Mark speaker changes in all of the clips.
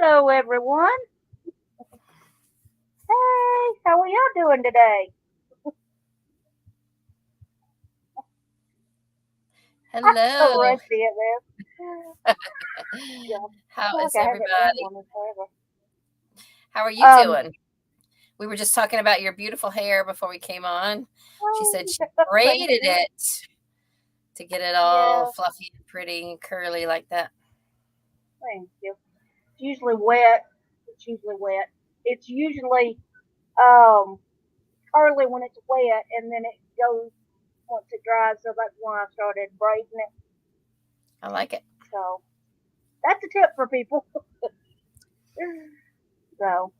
Speaker 1: Hello, everyone. Hey, how are y'all doing today? I'm so
Speaker 2: Hello.
Speaker 1: rusty at this. Yeah, I
Speaker 2: How
Speaker 1: feel like
Speaker 2: is
Speaker 1: I haven't done
Speaker 2: everybody?
Speaker 1: one in forever.
Speaker 2: How are you
Speaker 1: Um,
Speaker 2: doing? We were just talking about your beautiful hair before we came on. She said
Speaker 1: oh,
Speaker 2: she
Speaker 1: thank
Speaker 2: braided
Speaker 1: you.
Speaker 2: it to get it all
Speaker 1: Yeah,
Speaker 2: fluffy and pretty and curly like that.
Speaker 1: thank you. It's usually wet. It's usually wet. It's usually um curly when it's wet, and then it goes once it dries. So that's when I started braiding it.
Speaker 2: I like it.
Speaker 1: So that's a tip for people. So,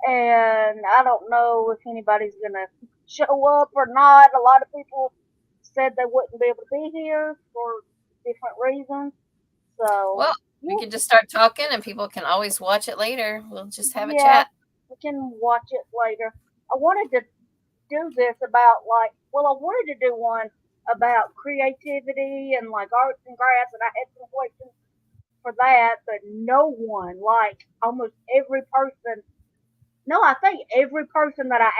Speaker 1: and I don't know if anybody's gonna show up or not. A lot of people said they wouldn't be able to be here for different reasons. So
Speaker 2: Well, we can just start talking and people can always watch it later. We'll just have a
Speaker 1: yeah,
Speaker 2: chat.
Speaker 1: we can watch it later. I wanted to do this about I wanted to do one about creativity and like arts and crafts, and I had some questions for that, but no one, like almost every person, no, I think every person that I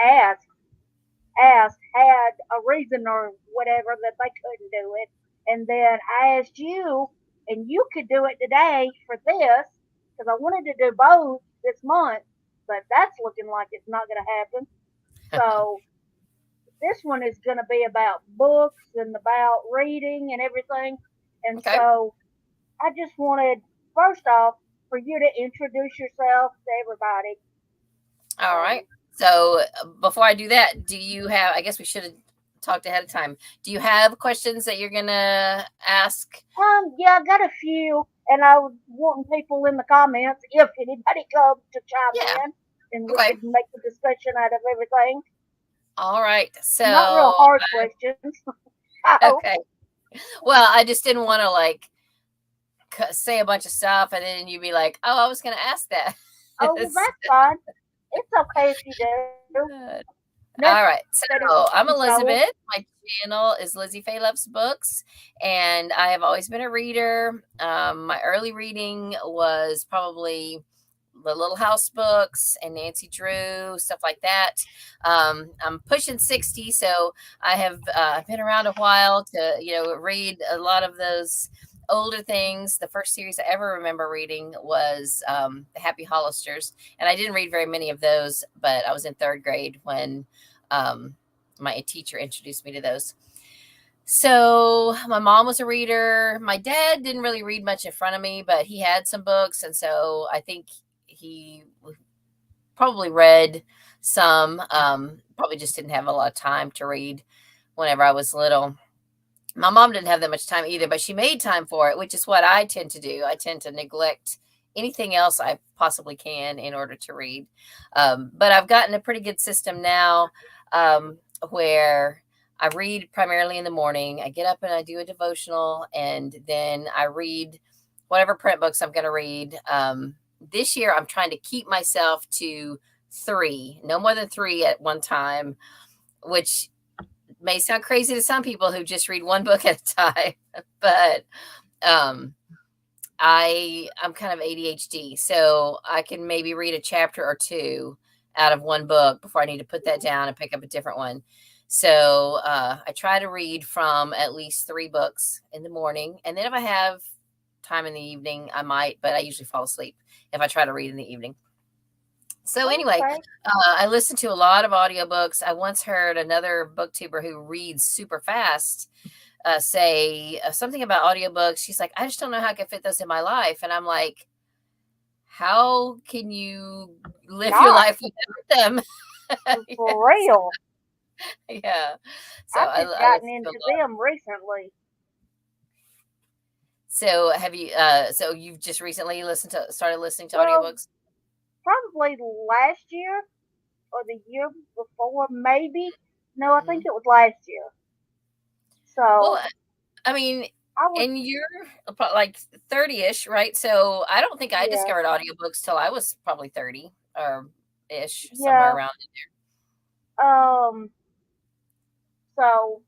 Speaker 1: asked had a reason or whatever that they couldn't do it. And then I asked you, and you could do it today for this because I wanted to do both this month, but that's looking like it's not going to happen. So this one is going to be about books and about reading and everything. And
Speaker 2: Okay.
Speaker 1: so I just wanted, first off, for you to introduce yourself to everybody.
Speaker 2: All right.
Speaker 1: And
Speaker 2: So before I do that, do you have, I guess we should have talked ahead of time. Do you have questions that you're going to ask?
Speaker 1: Yeah, I got a few, and I was wanting people in the comments if anybody comes to chime
Speaker 2: Yeah.
Speaker 1: in, and we
Speaker 2: Okay.
Speaker 1: could make the discussion out of everything.
Speaker 2: All right.
Speaker 1: Not real
Speaker 2: So,
Speaker 1: hard questions. I hope.
Speaker 2: okay. Well, I just didn't want to like say a bunch of stuff and then you'd be like, "Oh, I was going to ask that."
Speaker 1: Oh, well, that's fine. It's okay if you do. Never
Speaker 2: All right.
Speaker 1: said it was
Speaker 2: So, I'm
Speaker 1: so.
Speaker 2: Elizabeth. My channel is Lizzie Faye Loves Books, and I have always been a reader. My early reading was probably the Little House books and Nancy Drew, stuff like that. I'm pushing 60, so I have been around a while to, read a lot of those older things. The first series I ever remember reading was The Happy Hollisters, and I didn't read very many of those, but I was in third grade when um, my teacher introduced me to those. So my mom was a reader. My dad didn't really read much in front of me, but he had some books, and so I think he probably read some. Probably just didn't have a lot of time to read whenever I was little. My mom didn't have that much time either, but she made time for it, which is what I tend to do. I tend to neglect anything else I possibly can in order to read. But I've gotten a pretty good system now where I read primarily in the morning. I get up and I do a devotional, and then I read whatever print books I'm going to read. This year, I'm trying to keep myself to three, no more than three at one time, which may sound crazy to some people who just read one book at a time, but um, I'm kind of ADHD, so I can maybe read a chapter or two out of one book before I need to put that down and pick up a different one. So I try to read from at least three books in the morning, and then if I have time in the evening, I might, but I usually fall asleep if I try to read in the evening. So anyway,
Speaker 1: Okay.
Speaker 2: I listen to a lot of audiobooks. I once heard another booktuber who reads super fast say something about audiobooks. She's like, I just don't know how I can fit those in my life. And I'm like, how can you live your
Speaker 1: Not
Speaker 2: life without them?
Speaker 1: for
Speaker 2: Yes.
Speaker 1: real.
Speaker 2: Yeah. So
Speaker 1: I've just
Speaker 2: I
Speaker 1: gotten
Speaker 2: listen to a
Speaker 1: into
Speaker 2: lot.
Speaker 1: them recently.
Speaker 2: So have you, so you've just recently started listening to
Speaker 1: Well,
Speaker 2: audiobooks?
Speaker 1: probably last year or the year before, maybe. No, I think
Speaker 2: Mhm.
Speaker 1: it was last year.
Speaker 2: Well,
Speaker 1: So
Speaker 2: I mean,
Speaker 1: I was,
Speaker 2: and you're about like 30-ish, right? So I don't think I
Speaker 1: yeah,
Speaker 2: discovered audiobooks till I was probably 30 or ish, somewhere
Speaker 1: yeah.
Speaker 2: around.
Speaker 1: Um, so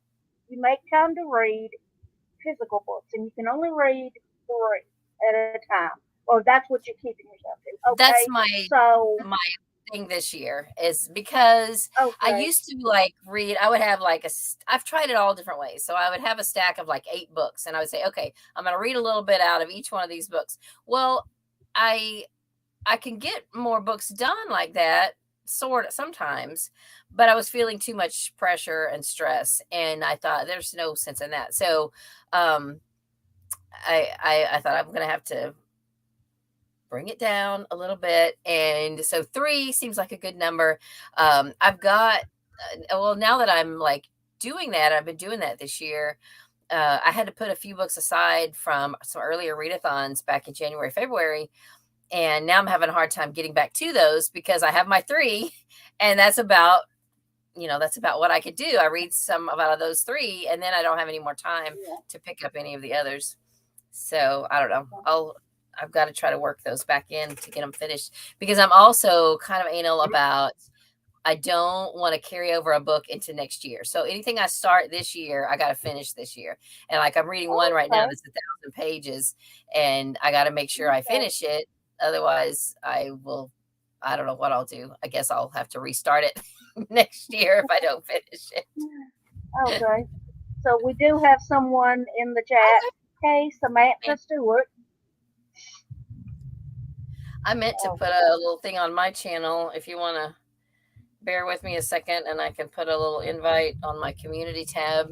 Speaker 1: you make time to read physical books, and you can only read three at a time. or that's what you're keeping yourself to.
Speaker 2: That's
Speaker 1: Okay, so
Speaker 2: my thing this year is because I
Speaker 1: okay,
Speaker 2: used to like read. I would have like I've tried it all different ways. So I would have a stack of like 8 books, and I would say, okay, I'm going to read a little bit out of each one of these books. Well, I I can get more books done like that sort of sometimes, but I was feeling too much pressure and stress, and I thought there's no sense in that. So um I thought I'm going to have to bring it down a little bit. And so 3 seems like a good number. I've got, well, now that I'm like doing that, I've been doing that this year. I had to put a few books aside from some earlier readathons back in January, February. And now I'm having a hard time getting back to those because I have my 3, and that's about what I could do. I read some out of those 3, and then I don't have any more time
Speaker 1: yeah,
Speaker 2: to pick up any of the others. So I don't know. I've got to try to work those back in to get them finished because I'm also kind of anal about I don't want to carry over a book into next year. So anything I start this year, I got to finish this year. And like I'm reading one right now
Speaker 1: okay,
Speaker 2: that's 1,000 pages, and I got to make sure I
Speaker 1: okay,
Speaker 2: finish it. Otherwise, I don't know what I'll do. I guess I'll have to restart it next year if I don't finish it.
Speaker 1: okay. So we do have someone in the chat.
Speaker 2: Okay.
Speaker 1: Hey, Samantha Stewart.
Speaker 2: I meant to put a little thing on my channel. If you want to bear with me a second, and I can put a little invite on my community tab.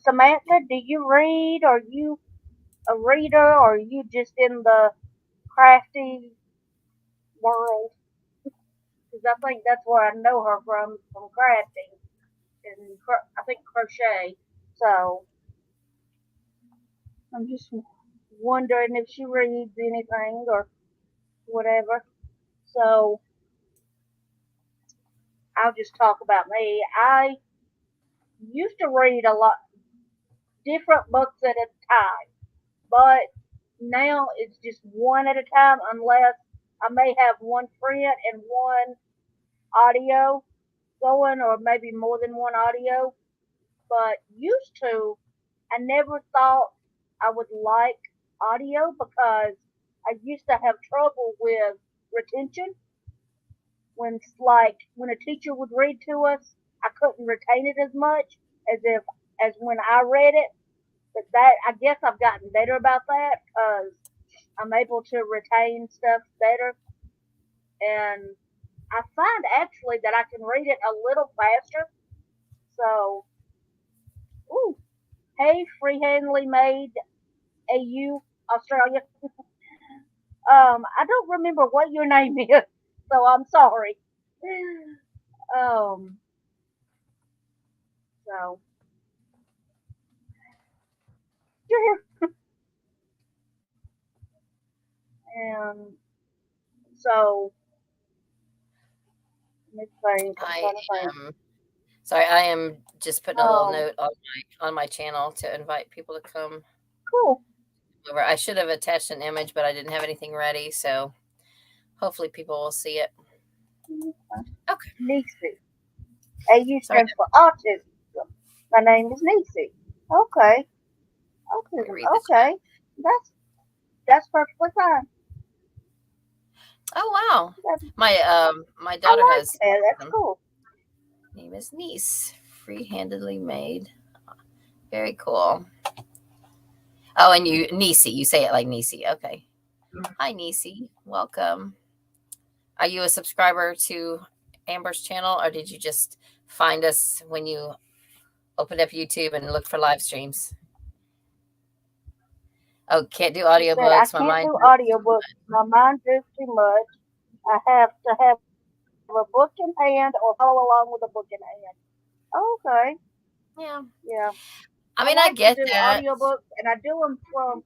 Speaker 1: Samantha, do you read? Are you a reader, or are you just in the crafty world? Because I think that's where I know her from crafting and I think crochet. So I'm just wondering if she reads anything or whatever. So I'll just talk about me. I used to read a lot, different books at a time, but now it's just one at a time, unless I may have one print and one audio going, or maybe more than one audio. But used to, I never thought I would like audio because I used to have trouble with retention. When a teacher would read to us, I couldn't retain it as much as when I read it. But that, I guess I've gotten better about that because I'm able to retain stuff better. And I find actually that I can read it a little faster. So, ooh, hey, freehandly made AU Australia. I don't remember what your name is, so I'm sorry. Um, so you're here, and so let me think. I'm
Speaker 2: I
Speaker 1: trying to think.
Speaker 2: am sorry. I am just putting a little
Speaker 1: Um,
Speaker 2: note on my channel to invite people to come
Speaker 1: cool.
Speaker 2: over. I should have attached an image, but I didn't have anything ready, so hopefully people will see it. Okay.
Speaker 1: Nisi. AU
Speaker 2: Sorry.
Speaker 1: stands for autism. My name is Nisi. Okay.
Speaker 2: Let me
Speaker 1: Autism.
Speaker 2: read this.
Speaker 1: Okay. That's perfectly fine.
Speaker 2: Oh wow.
Speaker 1: That's,
Speaker 2: My
Speaker 1: I
Speaker 2: daughter
Speaker 1: like
Speaker 2: has
Speaker 1: that. That's cool.
Speaker 2: name is Niece. Free-handedly made. Very cool. Oh, and Nisi. You say it like Nisi. Okay. Hi, Nisi. Welcome. Are you a subscriber to Amber's channel, or did you just find us when you opened up YouTube and looked for live streams? Oh, can't do
Speaker 1: She said, I
Speaker 2: audiobooks. My
Speaker 1: can't
Speaker 2: mind.
Speaker 1: do audiobooks. My mind drifts too much. I have to have a book in hand or follow along with a book in hand. Okay.
Speaker 2: Yeah.
Speaker 1: Yeah.
Speaker 2: I mean, I
Speaker 1: like to
Speaker 2: get
Speaker 1: do
Speaker 2: that.
Speaker 1: audiobooks, and I do them from.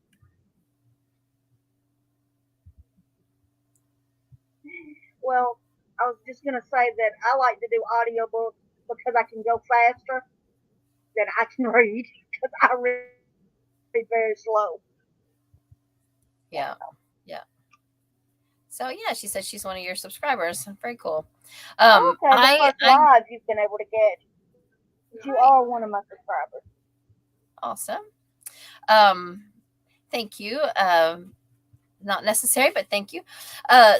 Speaker 1: Well, I was just gonna say that I like to do audiobooks because I can go faster than I can read because I read very slow.
Speaker 2: Yeah. Yeah. So yeah, she says she's one of your subscribers. Very cool.
Speaker 1: Okay, the first
Speaker 2: I
Speaker 1: live you've been able to catch. You
Speaker 2: Great.
Speaker 1: are one of my subscribers.
Speaker 2: Awesome. Thank you. not necessary, but thank you.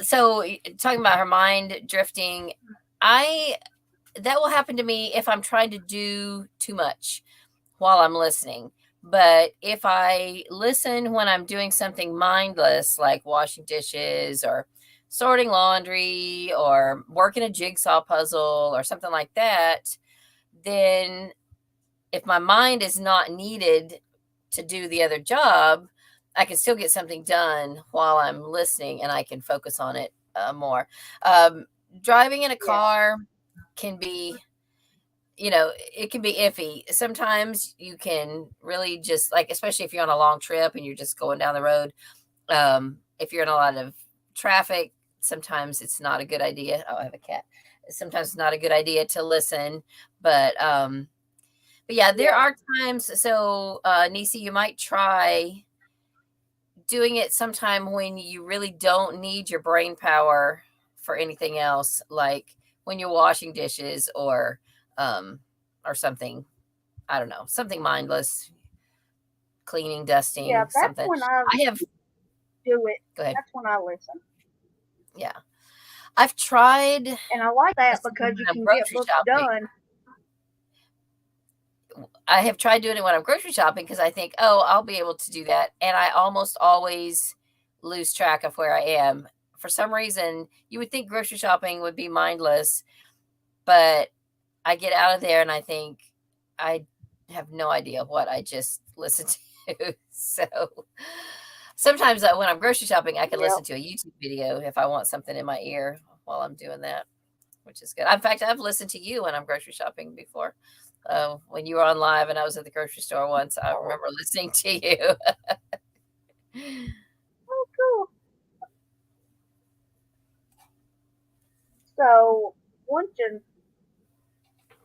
Speaker 2: So talking about her mind drifting, I that will happen to me if I'm trying to do too much while I'm listening. But if I listen when I'm doing something mindless, like washing dishes or sorting laundry or working a jigsaw puzzle or something like that, then if my mind is not needed to do the other job, I can still get something done while I'm listening and I can focus on it more. Um, Driving in a
Speaker 1: Yeah.
Speaker 2: car can be, it can be iffy. Sometimes you can really just like, especially if you're on a long trip and you're just going down the road. If you're in a lot of traffic, sometimes it's not a good idea. Oh, I have a cat. Sometimes it's not a good idea to listen, but yeah, there
Speaker 1: Yeah.
Speaker 2: are times. So, Nisi, you might try doing it sometime when you really don't need your brain power for anything else, like when you're washing dishes um, or something. I don't know, something mindless, cleaning,
Speaker 1: Yeah.
Speaker 2: dusting,
Speaker 1: That's
Speaker 2: something.
Speaker 1: when I
Speaker 2: I have.
Speaker 1: do it.
Speaker 2: Go ahead.
Speaker 1: That's when I listen.
Speaker 2: Yeah, I've tried
Speaker 1: And I like that
Speaker 2: listening
Speaker 1: because
Speaker 2: when
Speaker 1: you
Speaker 2: I'm
Speaker 1: can get
Speaker 2: grocery
Speaker 1: books
Speaker 2: shopping.
Speaker 1: done.
Speaker 2: I have tried doing it when I'm grocery shopping because I think, oh, I'll be able to do that. And I almost always lose track of where I am. For some reason, you would think grocery shopping would be mindless, but I get out of there and I think I have no idea what I just listened to. So sometimes when I'm grocery shopping, I can
Speaker 1: Yep.
Speaker 2: listen to a YouTube video if I want something in my ear while I'm doing that, which is good. In fact, I've listened to you when I'm grocery shopping before. When you were on live and I was at the grocery store once, I remember listening to you.
Speaker 1: Oh, cool. So one thing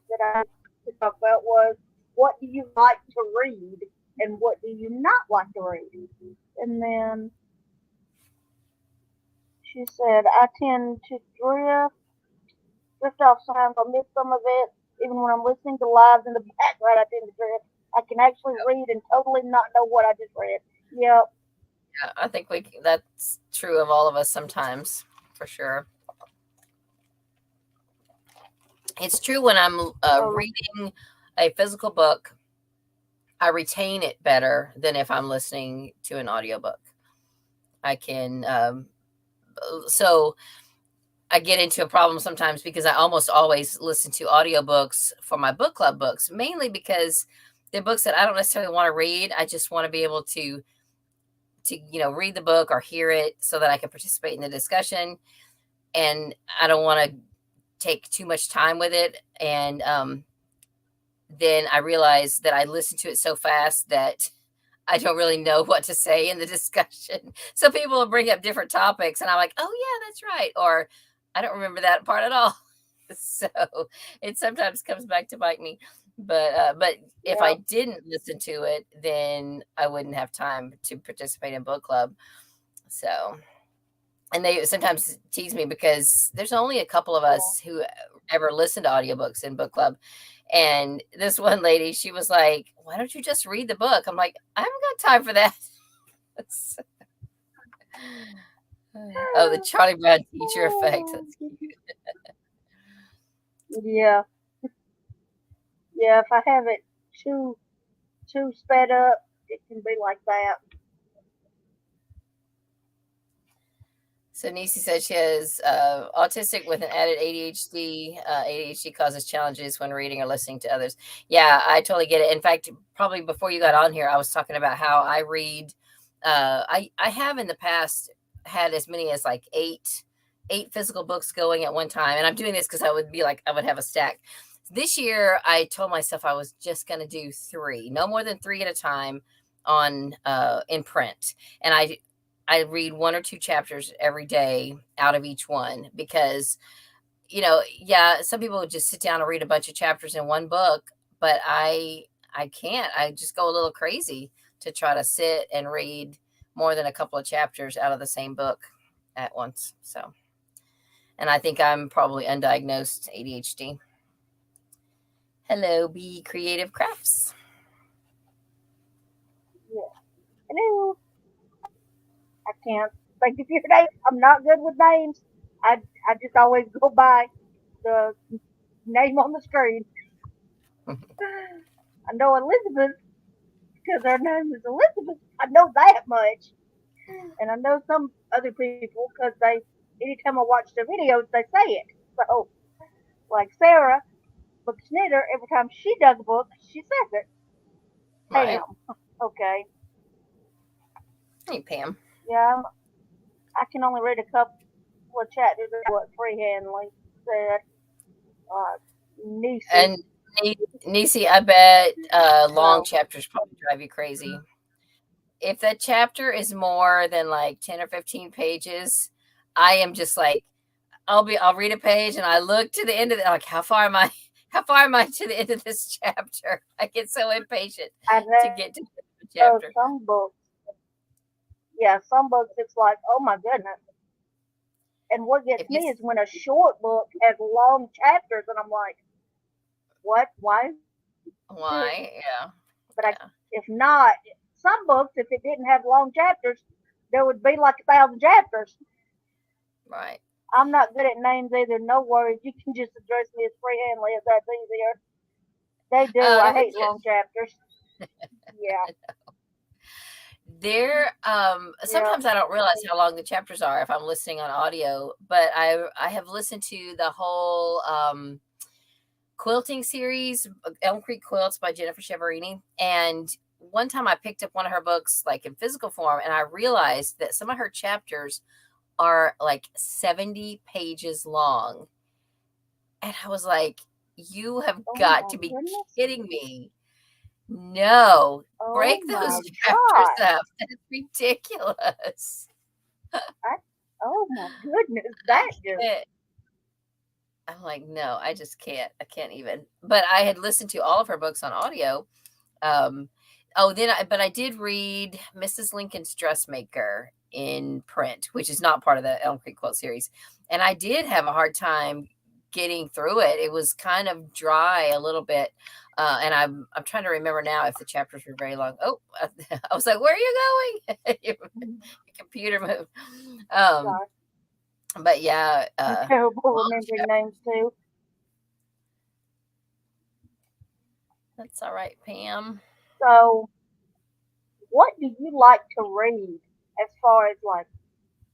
Speaker 1: that I could talk about was what do you like to read and what do you not like to read? And then she said, I tend to drift off sometimes. I'll miss some of it. Even when I'm listening to lives in the background, I tend to drift. I can actually read and totally not know what I just read. Yep.
Speaker 2: Yeah, I think that's true of all of us sometimes, for sure. It's true when I'm
Speaker 1: So,
Speaker 2: reading a physical book, I retain it better than if I'm listening to an audiobook. I can, so I get into a problem sometimes because I almost always listen to audiobooks for my book club books, mainly because they're books that I don't necessarily want to read. I just want to be able to read the book or hear it so that I can participate in the discussion. And I don't want to take too much time with it. And then I realize that I listen to it so fast that I don't really know what to say in the discussion. So people will bring up different topics, and I'm like, oh, yeah, that's right. Or I don't remember that part at all. So it sometimes comes back to bite me. But if I
Speaker 1: yep.
Speaker 2: didn't listen to it, then I wouldn't have time to participate in book club. So, and they sometimes tease me because there's only a couple of
Speaker 1: Yeah.
Speaker 2: us who ever listen to audiobooks in book club. And this one lady, she was like, why don't you just read the book? I'm like, I haven't got time for that. Oh, the Charlie Brown teacher effect. That's cute.
Speaker 1: Yeah. Yeah. If I have it too sped up, it can be like that.
Speaker 2: So Nisi said she has autistic with an added ADHD. ADHD causes challenges when reading or listening to others. Yeah, I totally get it. In fact, probably before you got on here, I was talking about how I read. I have in the past had as many as like eight physical books going at one time, and I'm doing this because I would have a stack. This year, I told myself I was just going to do three, no more than three at a time on in print, and I read one or two chapters every day out of each one because, yeah, some people would just sit down and read a bunch of chapters in one book, but I can't. I just go a little crazy to try to sit and read more than a couple of chapters out of the same book at once. So, and I think I'm probably undiagnosed ADHD. Hello, Be Creative Crafts.
Speaker 1: Yeah. Hello. I can't. Thank you for your name. I'm not good with names. I just always go by the name on the screen. I know Elizabeth because her name is Elizabeth. I know that much, and I know some other people because anytime I watch their videos, they say it. So, like Sarah Bookschnitter, every time she does a book, she says it.
Speaker 2: Right.
Speaker 1: Pam. Okay.
Speaker 2: Hey, Pam.
Speaker 1: Yeah, I can only read a couple of chapters of what Freehandly said. Uh, Niecy.
Speaker 2: And Nisi, I bet long
Speaker 1: No.
Speaker 2: chapters probably drive you crazy. If the chapter is more than like 10 or 15 pages, I am just like, I'll read a page and I look to the end of it, like, how far am I? How far am I to the end of this chapter? I get so impatient
Speaker 1: I
Speaker 2: to get to the
Speaker 1: know
Speaker 2: chapter.
Speaker 1: some books. Yeah, some books it's like, oh my goodness. And what
Speaker 2: If
Speaker 1: gets
Speaker 2: you
Speaker 1: me is when a short book has long chapters, and I'm like, what? Why?
Speaker 2: why? Yeah.
Speaker 1: But
Speaker 2: Yeah.
Speaker 1: if not, some books, if it didn't have long chapters, there would be like 1,000 chapters.
Speaker 2: Right.
Speaker 1: I'm not good at names either. No worries. You can just address me as Freehandly if that's easier. They do. I
Speaker 2: It would
Speaker 1: hate long chapters. Yeah.
Speaker 2: there
Speaker 1: Yeah.
Speaker 2: sometimes I don't realize how long the chapters are if I'm listening on audio, but I have listened to the whole quilting series, Elm Creek Quilts by Jennifer Cheverini. And one time I picked up one of her books like in physical form, and I realized that some of her chapters are like 70 pages long. And I was like, you have
Speaker 1: Oh
Speaker 2: got
Speaker 1: my
Speaker 2: to be
Speaker 1: goodness.
Speaker 2: kidding me. No,
Speaker 1: Oh
Speaker 2: break those
Speaker 1: my
Speaker 2: chapters
Speaker 1: gosh.
Speaker 2: up. That's ridiculous.
Speaker 1: I, oh my goodness. That just.
Speaker 2: Eh, I'm like, no, I just can't. I can't even. But I had listened to all of her books on audio. Um, but I did read Mrs. Lincoln's Dressmaker in print, which is not part of the Elm Creek Quilt series. And I did have a hard time getting through it. It was kind of dry a little bit. And I'm trying to remember now if the chapters were very long. Oh, I was like, where are you going? Your computer moved. Um,
Speaker 1: Sorry.
Speaker 2: but yeah,
Speaker 1: I'm terrible
Speaker 2: long
Speaker 1: remembering
Speaker 2: chap-
Speaker 1: names too.
Speaker 2: that's all right, Pam.
Speaker 1: So, what do you like to read as far as like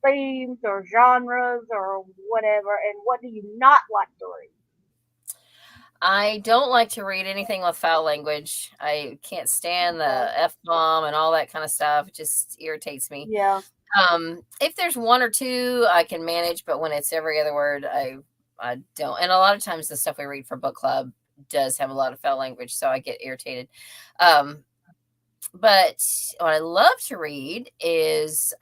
Speaker 1: themes or genres or whatever, and what do you not like to read?
Speaker 2: I don't like to read anything with foul language. I can't stand
Speaker 1: Okay.
Speaker 2: the F bomb and all that kind of stuff. It just irritates me.
Speaker 1: Yeah.
Speaker 2: If there's one or two, I can manage, but when it's every other word, I don't. And a lot of times the stuff we read for book club does have a lot of foul language, so I get irritated. Um, but what I love to read is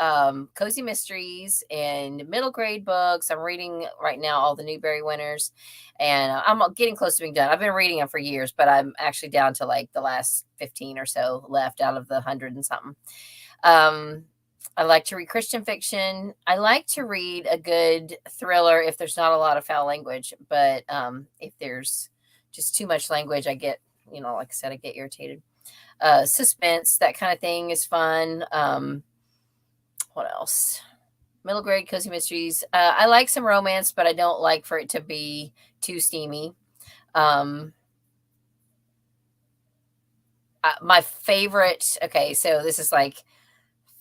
Speaker 2: cozy mysteries and middle grade books. I'm reading right now all the Newbery winners, and I'm getting close to being done. I've been reading them for years, but I'm actually down to like the last 15 or so left out of the 100 and something. I like to read Christian fiction. I like to read a good thriller if there's not a lot of foul language, but if there's just too much language, I get, like I said, I get irritated. Suspense, that kind of thing is fun. What else? Middle grade cozy mysteries. I like some romance, but I don't like for it to be too steamy. Um, my favorite. Okay, so this is like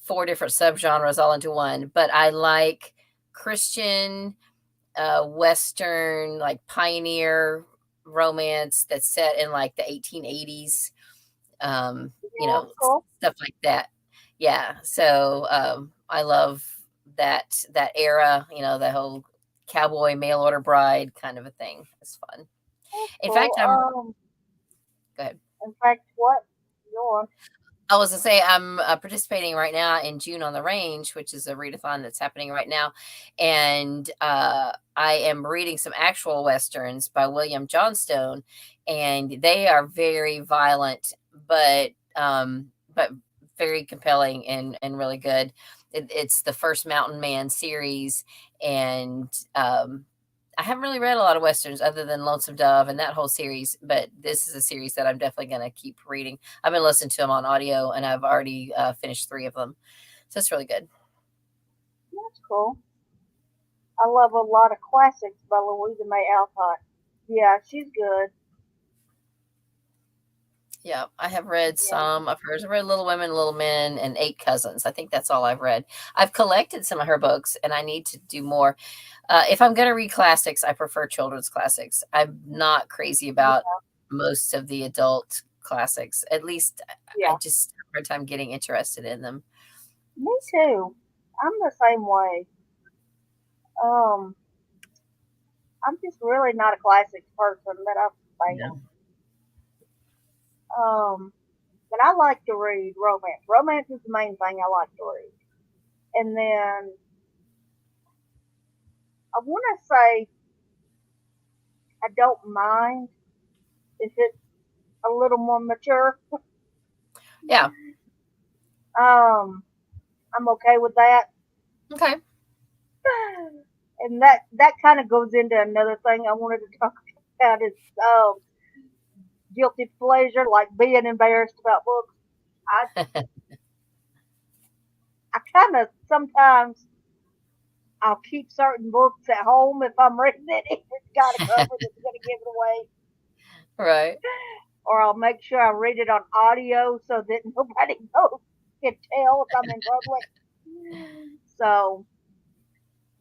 Speaker 2: 4 different subgenres all into one, but I like Christian, Western, like pioneer romance that's set in like the 1880s.
Speaker 1: Yeah. Cool.
Speaker 2: Stuff like that. Yeah. So I love that era, the whole cowboy mail order bride kind of a thing. It's fun.
Speaker 1: That's
Speaker 2: In
Speaker 1: cool.
Speaker 2: fact, go ahead.
Speaker 1: In fact, what? You're
Speaker 2: I was to say I'm participating right now in June on the Range, which is a readathon that's happening right now, and I am reading some actual westerns by William Johnstone, and they are very violent, but very compelling and really good. It's the first Mountain Man series, and I haven't really read a lot of westerns other than Lonesome Dove and that whole series, but this is a series that I'm definitely going to keep reading. I've been listening to them on audio, and I've already finished 3 of them, so it's really good.
Speaker 1: That's cool. I love a lot of classics by Louisa May Alcott. Yeah, she's good.
Speaker 2: Yeah, I have read
Speaker 1: Yeah.
Speaker 2: some of hers. I read Little Women, Little Men, and Eight Cousins. I think that's all I've read. I've collected some of her books, and I need to do more. If I'm going to read classics, I prefer children's classics. I'm not crazy about
Speaker 1: Yeah.
Speaker 2: most of the adult classics. At least I
Speaker 1: Yeah.
Speaker 2: just have a hard time getting interested in them.
Speaker 1: Me too. I'm the same way. Um, I'm just really not a classics person that I
Speaker 2: Yeah.
Speaker 1: found. But I like to read romance. Romance is the main thing I like to read. And then I want to say I don't mind if it's a little more mature.
Speaker 2: Yeah.
Speaker 1: I'm okay with that.
Speaker 2: Okay.
Speaker 1: And that kind of goes into another thing I wanted to talk about is guilty pleasure, like being embarrassed about books. I I kind of sometimes I'll keep certain books at home if I'm reading it if it's got a cover that's going to give it away,
Speaker 2: Right.
Speaker 1: or I'll make sure I read it on audio so that nobody knows can tell if I'm in public. So,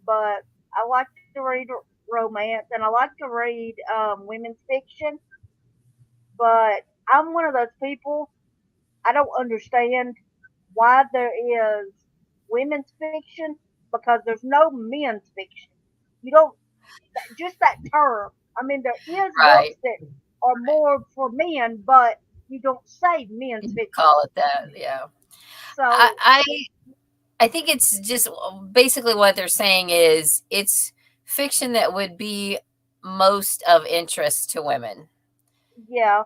Speaker 1: but I like to read romance and I like to read women's fiction, but I'm one of those people I don't understand why there is women's fiction because there's no men's fiction. You don't just that term. I mean, there is books
Speaker 2: Right.
Speaker 1: that are more for men, but you don't say men's
Speaker 2: You
Speaker 1: fiction.
Speaker 2: call it that. Yeah. I,
Speaker 1: So
Speaker 2: I I think it's just basically what they're saying is it's fiction that would be most of interest to women.
Speaker 1: yeah,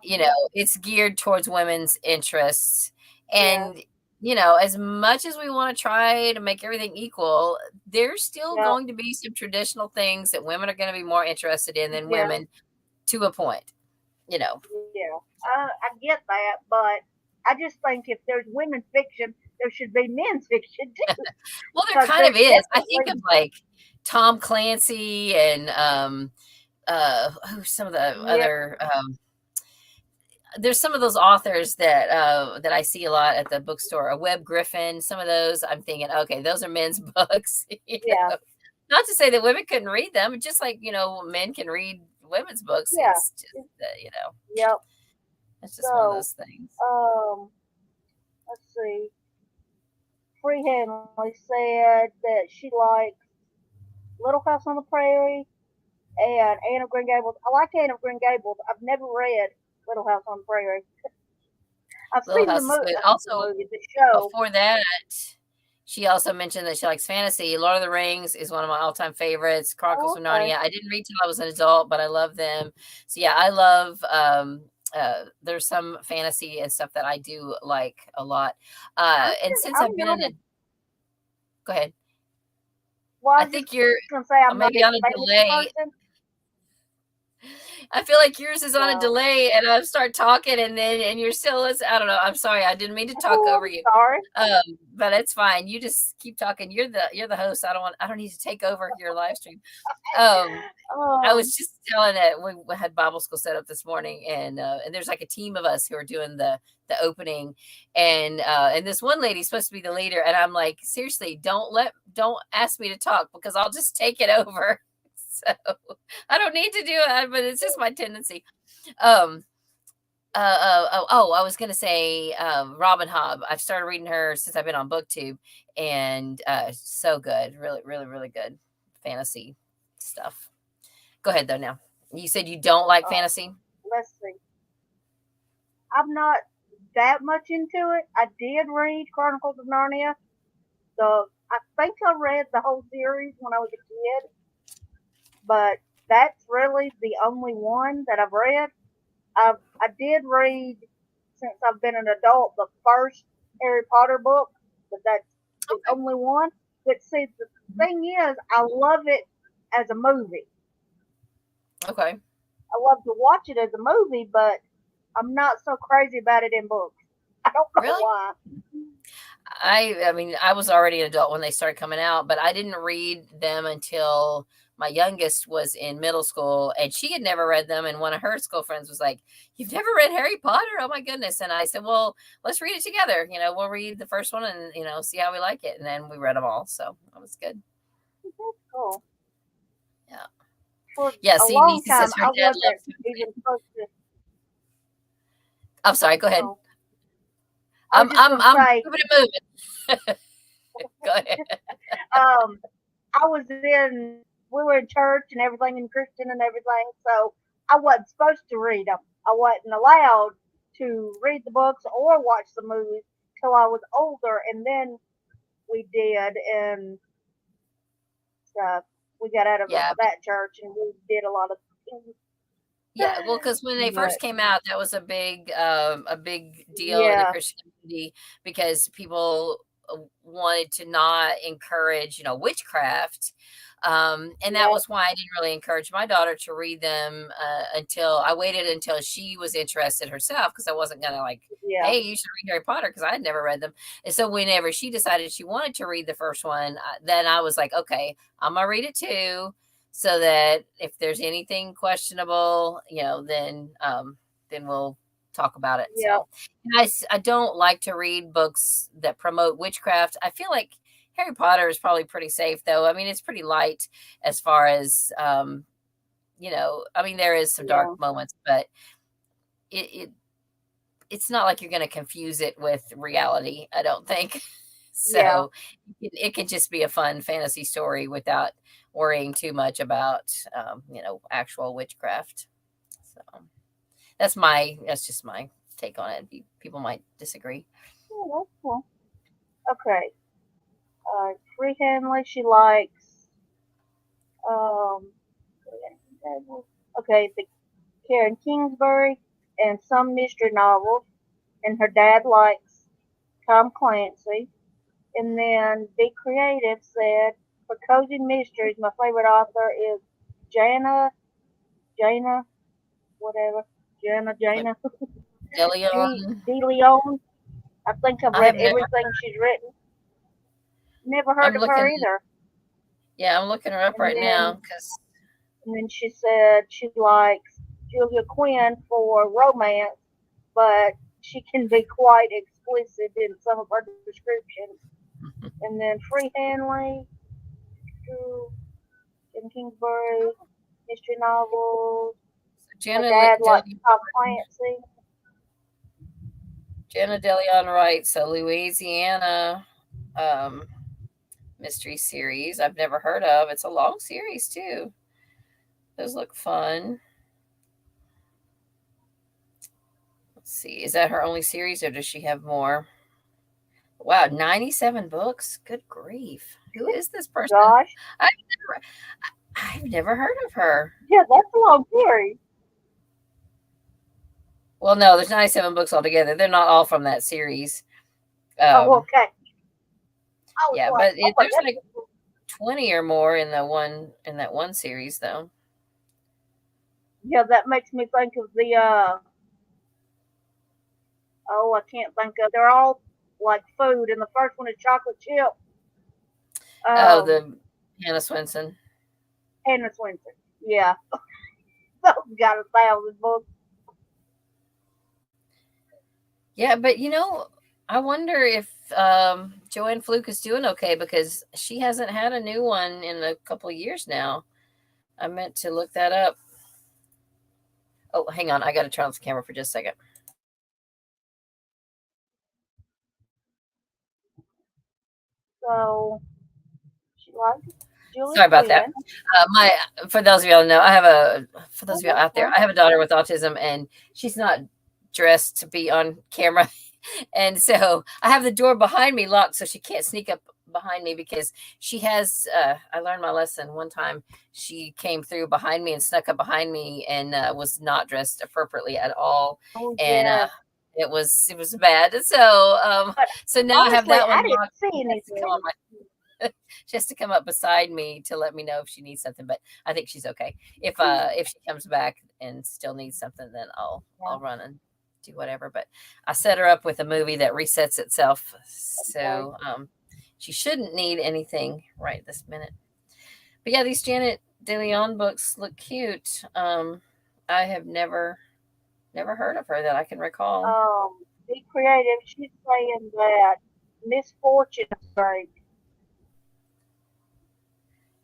Speaker 2: It's geared towards women's interests.
Speaker 1: yeah,
Speaker 2: And, as much as we want to try to make everything equal, there's still
Speaker 1: yeah,
Speaker 2: going to be some traditional things that women are going to be more interested in than
Speaker 1: yeah,
Speaker 2: women to a point, you know.
Speaker 1: yeah. I get that, but I just think if there's women's fiction, there should be men's fiction too,
Speaker 2: Well, there
Speaker 1: because
Speaker 2: kind of
Speaker 1: there's
Speaker 2: is. I think of
Speaker 1: definitely
Speaker 2: like Tom Clancy and who's some of the
Speaker 1: yeah,
Speaker 2: other there's some of those authors that I see a lot at the bookstore. A Webb Griffin, some of those I'm thinking, okay, those are men's books.
Speaker 1: yeah,
Speaker 2: Not to say that women couldn't read them, just like men can read women's books.
Speaker 1: yeah,
Speaker 2: It's just
Speaker 1: yep.
Speaker 2: it's just one of
Speaker 1: So
Speaker 2: those things.
Speaker 1: let's see. Free Hanley said that she likes Little House on the Prairie and Anne of Green Gables. I like Anne of Green Gables. I've never read Little House on the Prairie. I've
Speaker 2: Little
Speaker 1: seen the
Speaker 2: House is
Speaker 1: movie,
Speaker 2: good. Also,
Speaker 1: the show.
Speaker 2: before that, she also mentioned that she likes fantasy. Lord of the Rings is one of my all-time favorites. Chronicles
Speaker 1: Oh,
Speaker 2: of
Speaker 1: okay.
Speaker 2: Narnia. I didn't read till I was an adult, but I love them. So yeah, I love there's some fantasy and stuff that I do like a lot. And since
Speaker 1: I'm
Speaker 2: I've been
Speaker 1: not
Speaker 2: in
Speaker 1: a.
Speaker 2: a go ahead.
Speaker 1: Well, I
Speaker 2: I
Speaker 1: was just
Speaker 2: think you're
Speaker 1: gonna say I'm not
Speaker 2: maybe
Speaker 1: a
Speaker 2: on a
Speaker 1: fantasy
Speaker 2: delay.
Speaker 1: person.
Speaker 2: I feel like yours is on a
Speaker 1: So,
Speaker 2: delay, and I start talking, and you're still listening. I don't know. I'm sorry. I didn't mean to talk
Speaker 1: oh,
Speaker 2: over
Speaker 1: I'm
Speaker 2: you.
Speaker 1: sorry.
Speaker 2: But it's fine. You just keep talking. You're the host. I don't need to take over your live stream. Um, I
Speaker 1: Um,
Speaker 2: was just telling that we had Bible school set up this morning, and there's like a team of us who are doing the opening, and this one lady's supposed to be the leader, and I'm like, seriously, don't ask me to talk because I'll just take it over. So I don't need to do it, but it's just my tendency. Um, I was gonna say Robin Hobb. I've started reading her since I've been on BookTube, and so good, really, really, really good fantasy stuff. Go ahead though. Now you said you don't like
Speaker 1: uh,
Speaker 2: fantasy.
Speaker 1: let's see. I'm not that much into it. I did read Chronicles of Narnia. I think I read the whole series when I was a kid, but that's really the only one that I've read. I did read since I've been an adult the first Harry Potter book, but that's the
Speaker 2: Okay.
Speaker 1: only one. But see, the thing is, I love it as a movie.
Speaker 2: Okay.
Speaker 1: I love to watch it as a movie, but I'm not so crazy about it in books. I don't know
Speaker 2: Really?
Speaker 1: why.
Speaker 2: I mean, I was already an adult when they started coming out, but I didn't read them until my youngest was in middle school, and she had never read them. And one of her school friends was like, "You've never read Harry Potter? Oh my goodness!" And I said, "Well, let's read it together. We'll read the first one and see how we like it." And then we read them all, so that was good.
Speaker 1: That's cool.
Speaker 2: Yeah,
Speaker 1: For
Speaker 2: yeah.
Speaker 1: a
Speaker 2: See,
Speaker 1: long
Speaker 2: Nisa
Speaker 1: time,
Speaker 2: says her
Speaker 1: I
Speaker 2: dad
Speaker 1: wasn't
Speaker 2: loves.
Speaker 1: even supposed to.
Speaker 2: I'm sorry. Go ahead.
Speaker 1: Oh, I was just gonna
Speaker 2: I'm
Speaker 1: say,
Speaker 2: moving. Go ahead.
Speaker 1: I was in, we were in church and everything and Christian and everything, so I wasn't supposed to read them. I wasn't allowed to read the books or watch the movies till I was older, and then we did, and stuff. We got out of
Speaker 2: Yeah,
Speaker 1: that church and we did a lot of things.
Speaker 2: yeah, well, because when they
Speaker 1: But
Speaker 2: first came out, that was a big deal in the
Speaker 1: yeah,
Speaker 2: Christian community because people wanted to not encourage, witchcraft. And that
Speaker 1: yeah,
Speaker 2: was why I didn't really encourage my daughter to read them until I waited until she was interested herself because I wasn't gonna like,
Speaker 1: yeah,
Speaker 2: hey, you should read Harry Potter because I had never read them. And so whenever she decided she wanted to read the first one, then I was like, okay, I'm gonna read it too so that if there's anything questionable, then we'll talk about it.
Speaker 1: yeah,
Speaker 2: So I don't like to read books that promote witchcraft. I feel like Harry Potter is probably pretty safe though. I mean, it's pretty light as far as I mean there is some dark
Speaker 1: yeah,
Speaker 2: moments, but it it's not like you're going to confuse it with reality, I don't think.
Speaker 1: yeah,
Speaker 2: So it could just be a fun fantasy story without worrying too much about, actual witchcraft. So that's just my take on it. People might disagree.
Speaker 1: yeah, that's cool. Okay, Free Hanley, she likes, um, okay, the Karen Kingsbury and some mystery novels, and her dad likes Tom Clancy. And then Be Creative said, for cozy mysteries, my favorite author is Jana, Jana, whatever,
Speaker 2: Like
Speaker 1: Jana
Speaker 2: Deleon,
Speaker 1: De Leon. I think I've
Speaker 2: I
Speaker 1: read
Speaker 2: have never.
Speaker 1: everything she's written. Never heard
Speaker 2: I'm
Speaker 1: of her
Speaker 2: looking.
Speaker 1: either.
Speaker 2: Yeah, I'm looking her up
Speaker 1: And
Speaker 2: right now
Speaker 1: then,
Speaker 2: because
Speaker 1: and then she said she likes Julia Quinn for romance, but she can be quite explicit in some of her descriptions. And then Free Hanley, Jim Kingsbury, mystery novels. Her
Speaker 2: Jenna
Speaker 1: dad likes
Speaker 2: Deleon,
Speaker 1: Tom Clancy.
Speaker 2: Jenna Deleon writes a Louisiana um, mystery series I've never heard of. It's a long series too. Those look fun. Let's see. Is that her only series or does she have more? Wow, 97 books. Good grief. Who is this person?
Speaker 1: Gosh,
Speaker 2: I've never, I've never heard of her.
Speaker 1: yeah, that's a long series.
Speaker 2: Well, no, there's 97 books altogether. They're not all from that series.
Speaker 1: Oh,
Speaker 2: Um,
Speaker 1: okay. I was
Speaker 2: yeah,
Speaker 1: like,
Speaker 2: but
Speaker 1: oh my
Speaker 2: there's like
Speaker 1: goodness.
Speaker 2: 20 or more in that one series though.
Speaker 1: Yeah, that makes me think of the oh, I can't think of. They're all like food, and the first one is chocolate chip.
Speaker 2: Oh,
Speaker 1: Um,
Speaker 2: the Hannah Swenson.
Speaker 1: Hannah Swenson. Yeah, those got 1,000 books.
Speaker 2: Yeah, but I wonder if Joanne Fluke is doing okay because she hasn't had a new one in a couple of years now. I meant to look that up. Oh, hang on. I got to turn off the camera for just a second.
Speaker 1: So she likes Julia
Speaker 2: Sorry about that.
Speaker 1: Quinn.
Speaker 2: For those of y'all who know, for those
Speaker 1: Oh,
Speaker 2: of y'all
Speaker 1: that's
Speaker 2: out there,
Speaker 1: fun.
Speaker 2: I have a daughter with autism and she's not dressed to be on camera. And so I have the door behind me locked so she can't sneak up behind me because she has, I learned my lesson one time. She came through behind me and snuck up behind me and was not dressed appropriately at all.
Speaker 1: Oh
Speaker 2: And,
Speaker 1: yeah,
Speaker 2: it was bad.
Speaker 1: but
Speaker 2: So now I have
Speaker 1: honestly,
Speaker 2: that
Speaker 1: I
Speaker 2: one
Speaker 1: didn't
Speaker 2: locked.
Speaker 1: see
Speaker 2: She has to come on
Speaker 1: anything.
Speaker 2: she has to come up beside me to let me know if she needs something, but I think she's okay. If she comes back and still needs something, then I'll
Speaker 1: Yeah.
Speaker 2: run and do whatever. But I set her up with a movie that resets itself,
Speaker 1: Okay.
Speaker 2: so she shouldn't need anything right this minute. But yeah, these Janet De Leon books look cute. I have never heard of her that I can recall.
Speaker 1: Be creative. She's saying that Misfortune is great.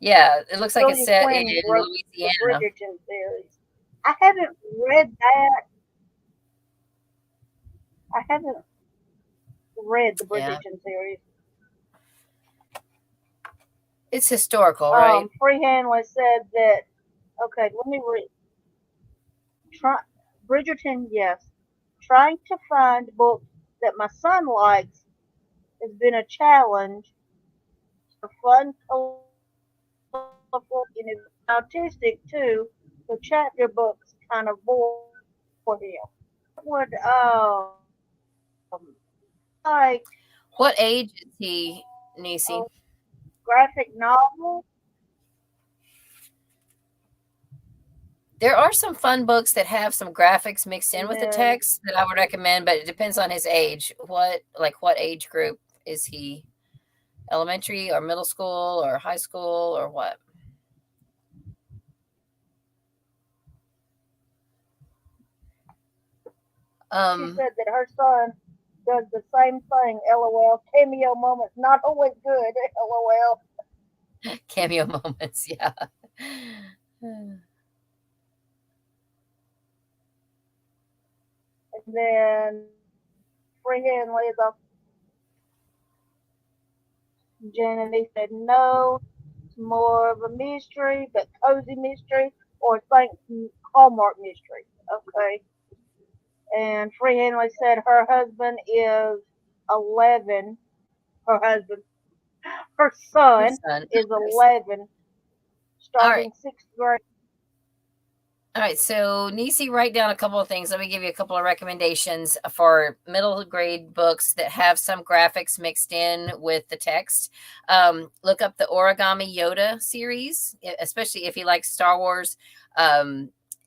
Speaker 2: Yeah, it looks like it's
Speaker 1: Julia
Speaker 2: set in
Speaker 1: Quinn wrote the
Speaker 2: Louisiana.
Speaker 1: Bridgerton series. I haven't read that. I haven't read the
Speaker 2: Yeah,
Speaker 1: Bridgerton series.
Speaker 2: it's historical, right?
Speaker 1: Free Hanley said that. Okay, let me read. Try, Bridgerton, yes. Trying to find books that my son likes has been a challenge. For fun, colorful, and is autistic too, so chapter books kind of bore him. Would like
Speaker 2: What age is he, Nisi?
Speaker 1: a graphic novel?
Speaker 2: There are some fun books that have some graphics mixed in
Speaker 1: And
Speaker 2: with the
Speaker 1: then
Speaker 2: text that I would recommend, but it depends on his age. What age group is he? Elementary or middle school or high school or what?
Speaker 1: she said that her son does the same thing. LOL. Cameo moments not always good. LOL.
Speaker 2: Cameo moments, yeah.
Speaker 1: And then Free Hanley is off. Janet said no. It's more of a mystery, but cozy mystery or think Hallmark mystery. Okay. And Free Hanley said her husband is 11. Her husband, her
Speaker 2: Her
Speaker 1: son
Speaker 2: son.
Speaker 1: is
Speaker 2: Nice.
Speaker 1: 11,
Speaker 2: All right.
Speaker 1: starting sixth grade.
Speaker 2: All right, so Nisi, write down a couple of things. Let me give you a couple of recommendations for middle grade books that have some graphics mixed in with the text. Look up the Origami Yoda series, especially if you like Star Wars.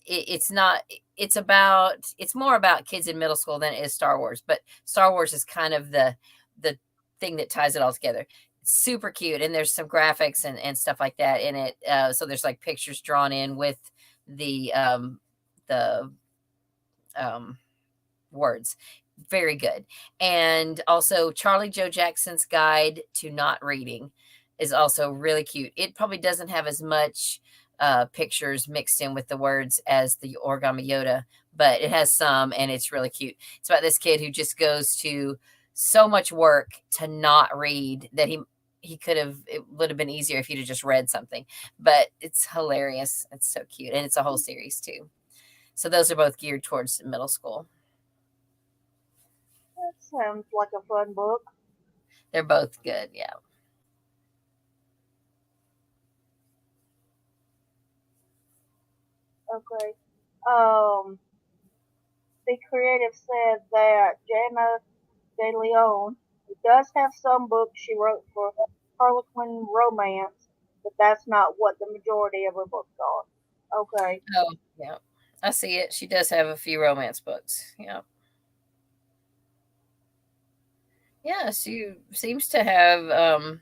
Speaker 2: It's not. It's more about kids in middle school than it is Star Wars. But Star Wars is kind of the thing that ties it all together. It's super cute, and there's some graphics and stuff like that in it. So there's like pictures drawn in with the words. Very good. And also Charlie Joe Jackson's Guide to Not Reading is also really cute. It probably doesn't have as much pictures mixed in with the words as the Origami Yoda, but it has some, and it's really cute. It's about this kid who just goes to so much work to not read that he could have, it would have been easier if he'd have just read something, but it's hilarious. It's so cute. And it's a whole series too. So those are both geared towards middle school.
Speaker 1: That sounds like a fun book.
Speaker 2: They're both good. Yeah.
Speaker 1: Okay. The creative said that Jana De Leon does have some books she wrote for Harlequin romance, but that's not what the majority of her books are. Okay.
Speaker 2: Oh, yeah. I see it. She does have a few romance books. Yeah. Yeah. She seems to have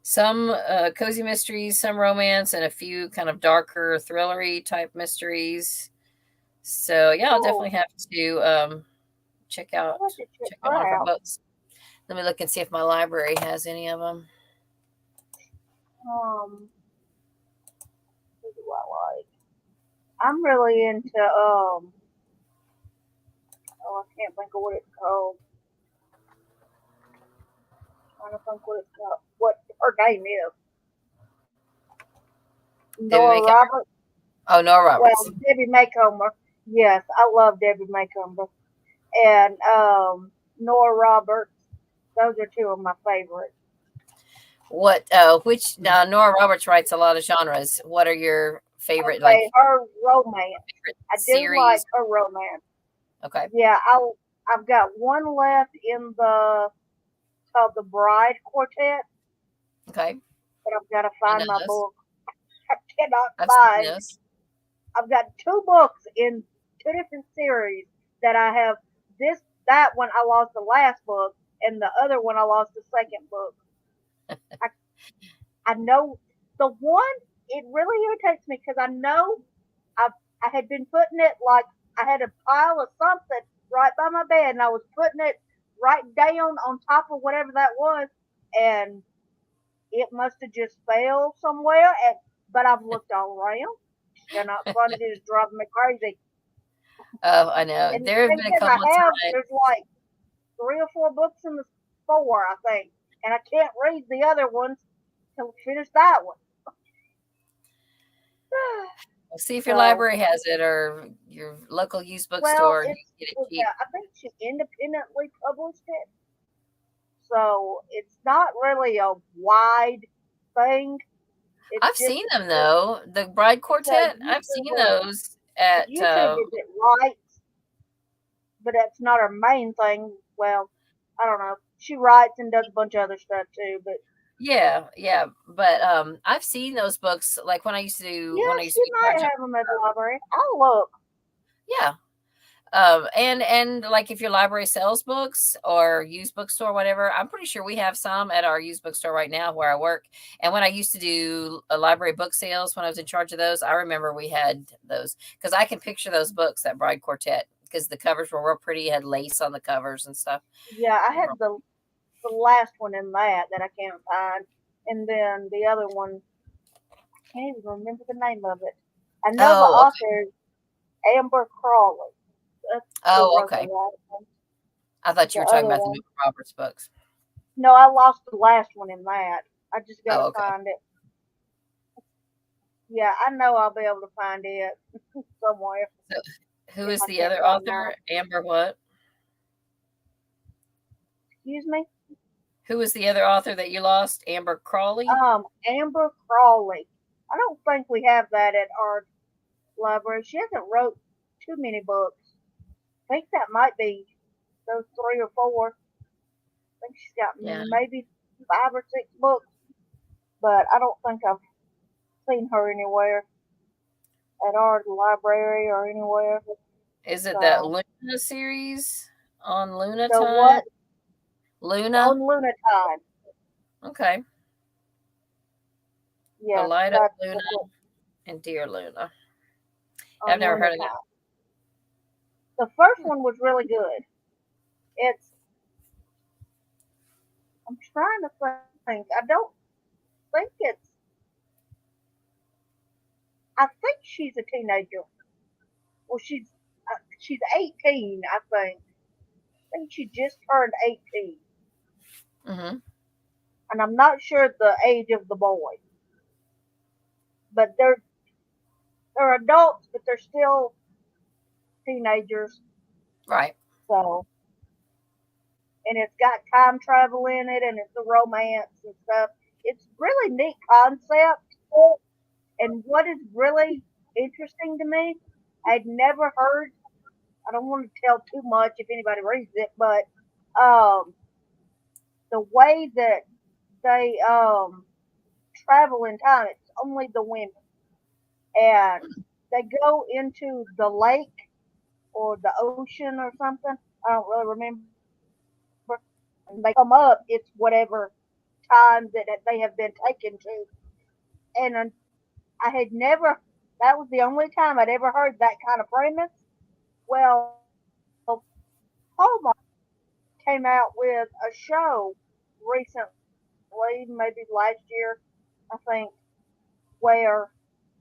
Speaker 2: some cozy mysteries, some romance, and a few kind of darker, thrillery type mysteries. So yeah, I'll
Speaker 1: Cool.
Speaker 2: definitely have to check out
Speaker 1: I'll have to check
Speaker 2: one of her
Speaker 1: her out.
Speaker 2: books. Let me look and see if my library has any of them.
Speaker 1: Who do I like? I'm really into oh, I can't think of what it's called. I'm trying to think what it's called. What her name is.
Speaker 2: Debbie
Speaker 1: Nora
Speaker 2: Maycomer?
Speaker 1: Roberts.
Speaker 2: Oh, Nora Roberts.
Speaker 1: Well, Debbie Maycomer. Yes, I love Debbie Maycomer. And Nora Roberts. Those are two of my favorites.
Speaker 2: What? Which? Nora Roberts writes a lot of genres. What are your favorite, like
Speaker 1: Okay, her romance.
Speaker 2: favorite
Speaker 1: I do like
Speaker 2: series?
Speaker 1: her romance.
Speaker 2: Okay.
Speaker 1: Yeah, I've got one left in the called the Bride Quartet,
Speaker 2: Okay.
Speaker 1: but I've got to
Speaker 2: I
Speaker 1: find
Speaker 2: know
Speaker 1: my
Speaker 2: those.
Speaker 1: book. I cannot
Speaker 2: I've seen
Speaker 1: find.
Speaker 2: those.
Speaker 1: I've got two books in two different series that I have that one I lost the last book, and the other one I lost the second book. I I know the one, it really irritates me because I know I I had been putting it like I had a pile of something right by my bed, and I was putting it right down on top of whatever that was, and it must have just fell somewhere. But I've looked all around. They're not funny. They're just driving me crazy.
Speaker 2: Oh, I know.
Speaker 1: And the
Speaker 2: There have
Speaker 1: thing
Speaker 2: been a
Speaker 1: is,
Speaker 2: couple of
Speaker 1: I have
Speaker 2: times.
Speaker 1: there's like 3 or 4 books in the store, I think, and I can't read the other ones to finish that one.
Speaker 2: See if your
Speaker 1: So,
Speaker 2: library has it or your local used
Speaker 1: well,
Speaker 2: bookstore and you
Speaker 1: it's
Speaker 2: can get it
Speaker 1: was
Speaker 2: cheap.
Speaker 1: I think she independently published it, so it's not really a wide thing. It's
Speaker 2: I've
Speaker 1: just
Speaker 2: seen them though. The Bride
Speaker 1: it's a
Speaker 2: Quartet, I've seen
Speaker 1: YouTuber.
Speaker 2: those at
Speaker 1: YouTube is it writes, but that's not her main thing. Well, I don't know. She writes and does a bunch of other stuff too, but
Speaker 2: yeah, yeah. But I've seen those books like when
Speaker 1: yeah,
Speaker 2: I used
Speaker 1: she
Speaker 2: to be
Speaker 1: might
Speaker 2: charged.
Speaker 1: have them at the library. I'll look.
Speaker 2: Yeah. And like if your library sells books or used bookstore, whatever, I'm pretty sure we have some at our used bookstore right now where I work. And when I used to do a library book sales, when I was in charge of those, I remember we had those because I can picture those books, that Bride Quartet, because the covers were real pretty, had lace on the covers and stuff.
Speaker 1: Yeah, I had the last one in that I can't find, and then the other one I can't even remember the name of it. I know the
Speaker 2: Oh, okay.
Speaker 1: author is Amber Crawley. That's who
Speaker 2: Oh,
Speaker 1: wrote the
Speaker 2: okay.
Speaker 1: last one.
Speaker 2: I thought you
Speaker 1: The
Speaker 2: were talking
Speaker 1: other
Speaker 2: about the
Speaker 1: one,
Speaker 2: Newton Roberts books.
Speaker 1: no, I lost the last one in that. I just gotta
Speaker 2: Oh, okay.
Speaker 1: find it. Yeah, I know I'll be able to find it somewhere
Speaker 2: So, who
Speaker 1: if
Speaker 2: is
Speaker 1: I
Speaker 2: the
Speaker 1: can't
Speaker 2: other
Speaker 1: find mine.
Speaker 2: author? Amber what?
Speaker 1: Excuse me.
Speaker 2: Who was the other author that you lost? Amber Crawley?
Speaker 1: Amber Crawley. I don't think we have that at our library. She hasn't wrote too many books. I think that might be those 3 or 4. I think she's got
Speaker 2: Yeah.
Speaker 1: maybe 5 or 6 books, but I don't think I've seen her anywhere at our library or anywhere.
Speaker 2: Is it that
Speaker 1: So
Speaker 2: Luna series on Luna
Speaker 1: the
Speaker 2: Time?
Speaker 1: what
Speaker 2: Luna?
Speaker 1: on Luna Time?
Speaker 2: Okay. The
Speaker 1: Yes,
Speaker 2: Light of
Speaker 1: that's
Speaker 2: Luna
Speaker 1: the book
Speaker 2: and Dear Luna. I've
Speaker 1: on
Speaker 2: never
Speaker 1: Luna
Speaker 2: heard of that.
Speaker 1: Time. The first one was really good. It's I'm trying to think. I don't think it's. I think she's a teenager. Well, she's 18. I think she just turned 18,
Speaker 2: Mm-hmm.
Speaker 1: and I'm not sure the age of the boy. But they're adults, but they're still teenagers.
Speaker 2: Right.
Speaker 1: So, and it's got time travel in it, and it's a romance and stuff. It's really neat concept. And what is really interesting to me, I'd never heard. I don't want to tell too much if anybody reads it, but um, the way that they travel in time, it's only the women, and they go into the lake or the ocean or something. I don't really remember. And they come up, it's whatever time that they have been taken to. And I had never. That was the only time I'd ever heard that kind of premise. Well, Hallmark came out with a show recently, maybe last year, I think, where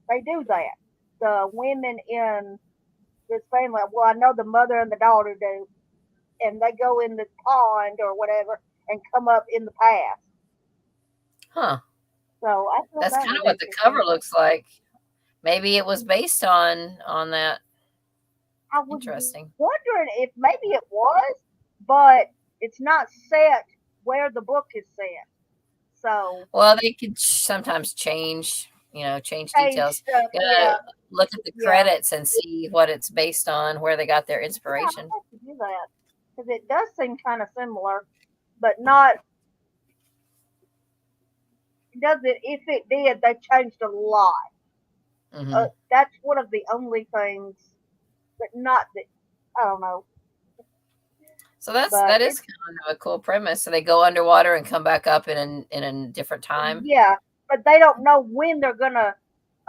Speaker 1: they do that. The women in this family, well, I know the mother and the daughter do, and they go in the pond or whatever and come up in the past.
Speaker 2: Huh.
Speaker 1: So I thought
Speaker 2: That's
Speaker 1: that
Speaker 2: kind
Speaker 1: was
Speaker 2: of what the cover
Speaker 1: interesting.
Speaker 2: looks like. Maybe it was based on that.
Speaker 1: I was
Speaker 2: Interesting.
Speaker 1: wondering if maybe it was, but it's not set where the book is set. So
Speaker 2: Well, they could sometimes change
Speaker 1: change
Speaker 2: details.
Speaker 1: stuff. Yeah,
Speaker 2: Gotta look at the
Speaker 1: yeah,
Speaker 2: credits and see what it's based on, where they got their
Speaker 1: yeah. I
Speaker 2: inspiration.
Speaker 1: have to do that because it does seem kind of similar, but not. Does it? If it did, they changed a lot.
Speaker 2: Hmm.
Speaker 1: That's one of the only things, but not that. I don't know.
Speaker 2: So
Speaker 1: But
Speaker 2: that is kind of a cool premise. So they go underwater and come back up in a different time.
Speaker 1: yeah, but they don't know when they're gonna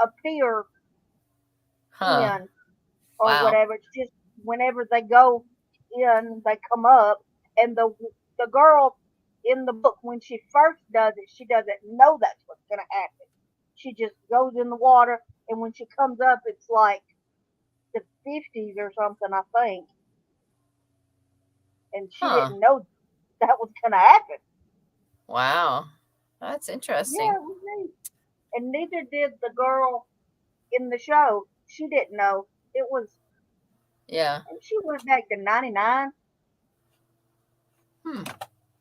Speaker 1: appear
Speaker 2: Huh.
Speaker 1: in or
Speaker 2: Wow.
Speaker 1: whatever. It's just whenever they go in, they come up, and the girl in the book when she first does it, she doesn't know that's what's gonna happen. She just goes in the water, and when she comes up, it's like the 50s or something, I think, and she
Speaker 2: Huh.
Speaker 1: didn't know that was gonna happen.
Speaker 2: Wow. That's
Speaker 1: Yeah,
Speaker 2: interesting.
Speaker 1: it was neat. And neither did the girl in the show. She didn't know. It was,
Speaker 2: Yeah.
Speaker 1: and she went back to 99.
Speaker 2: Hmm.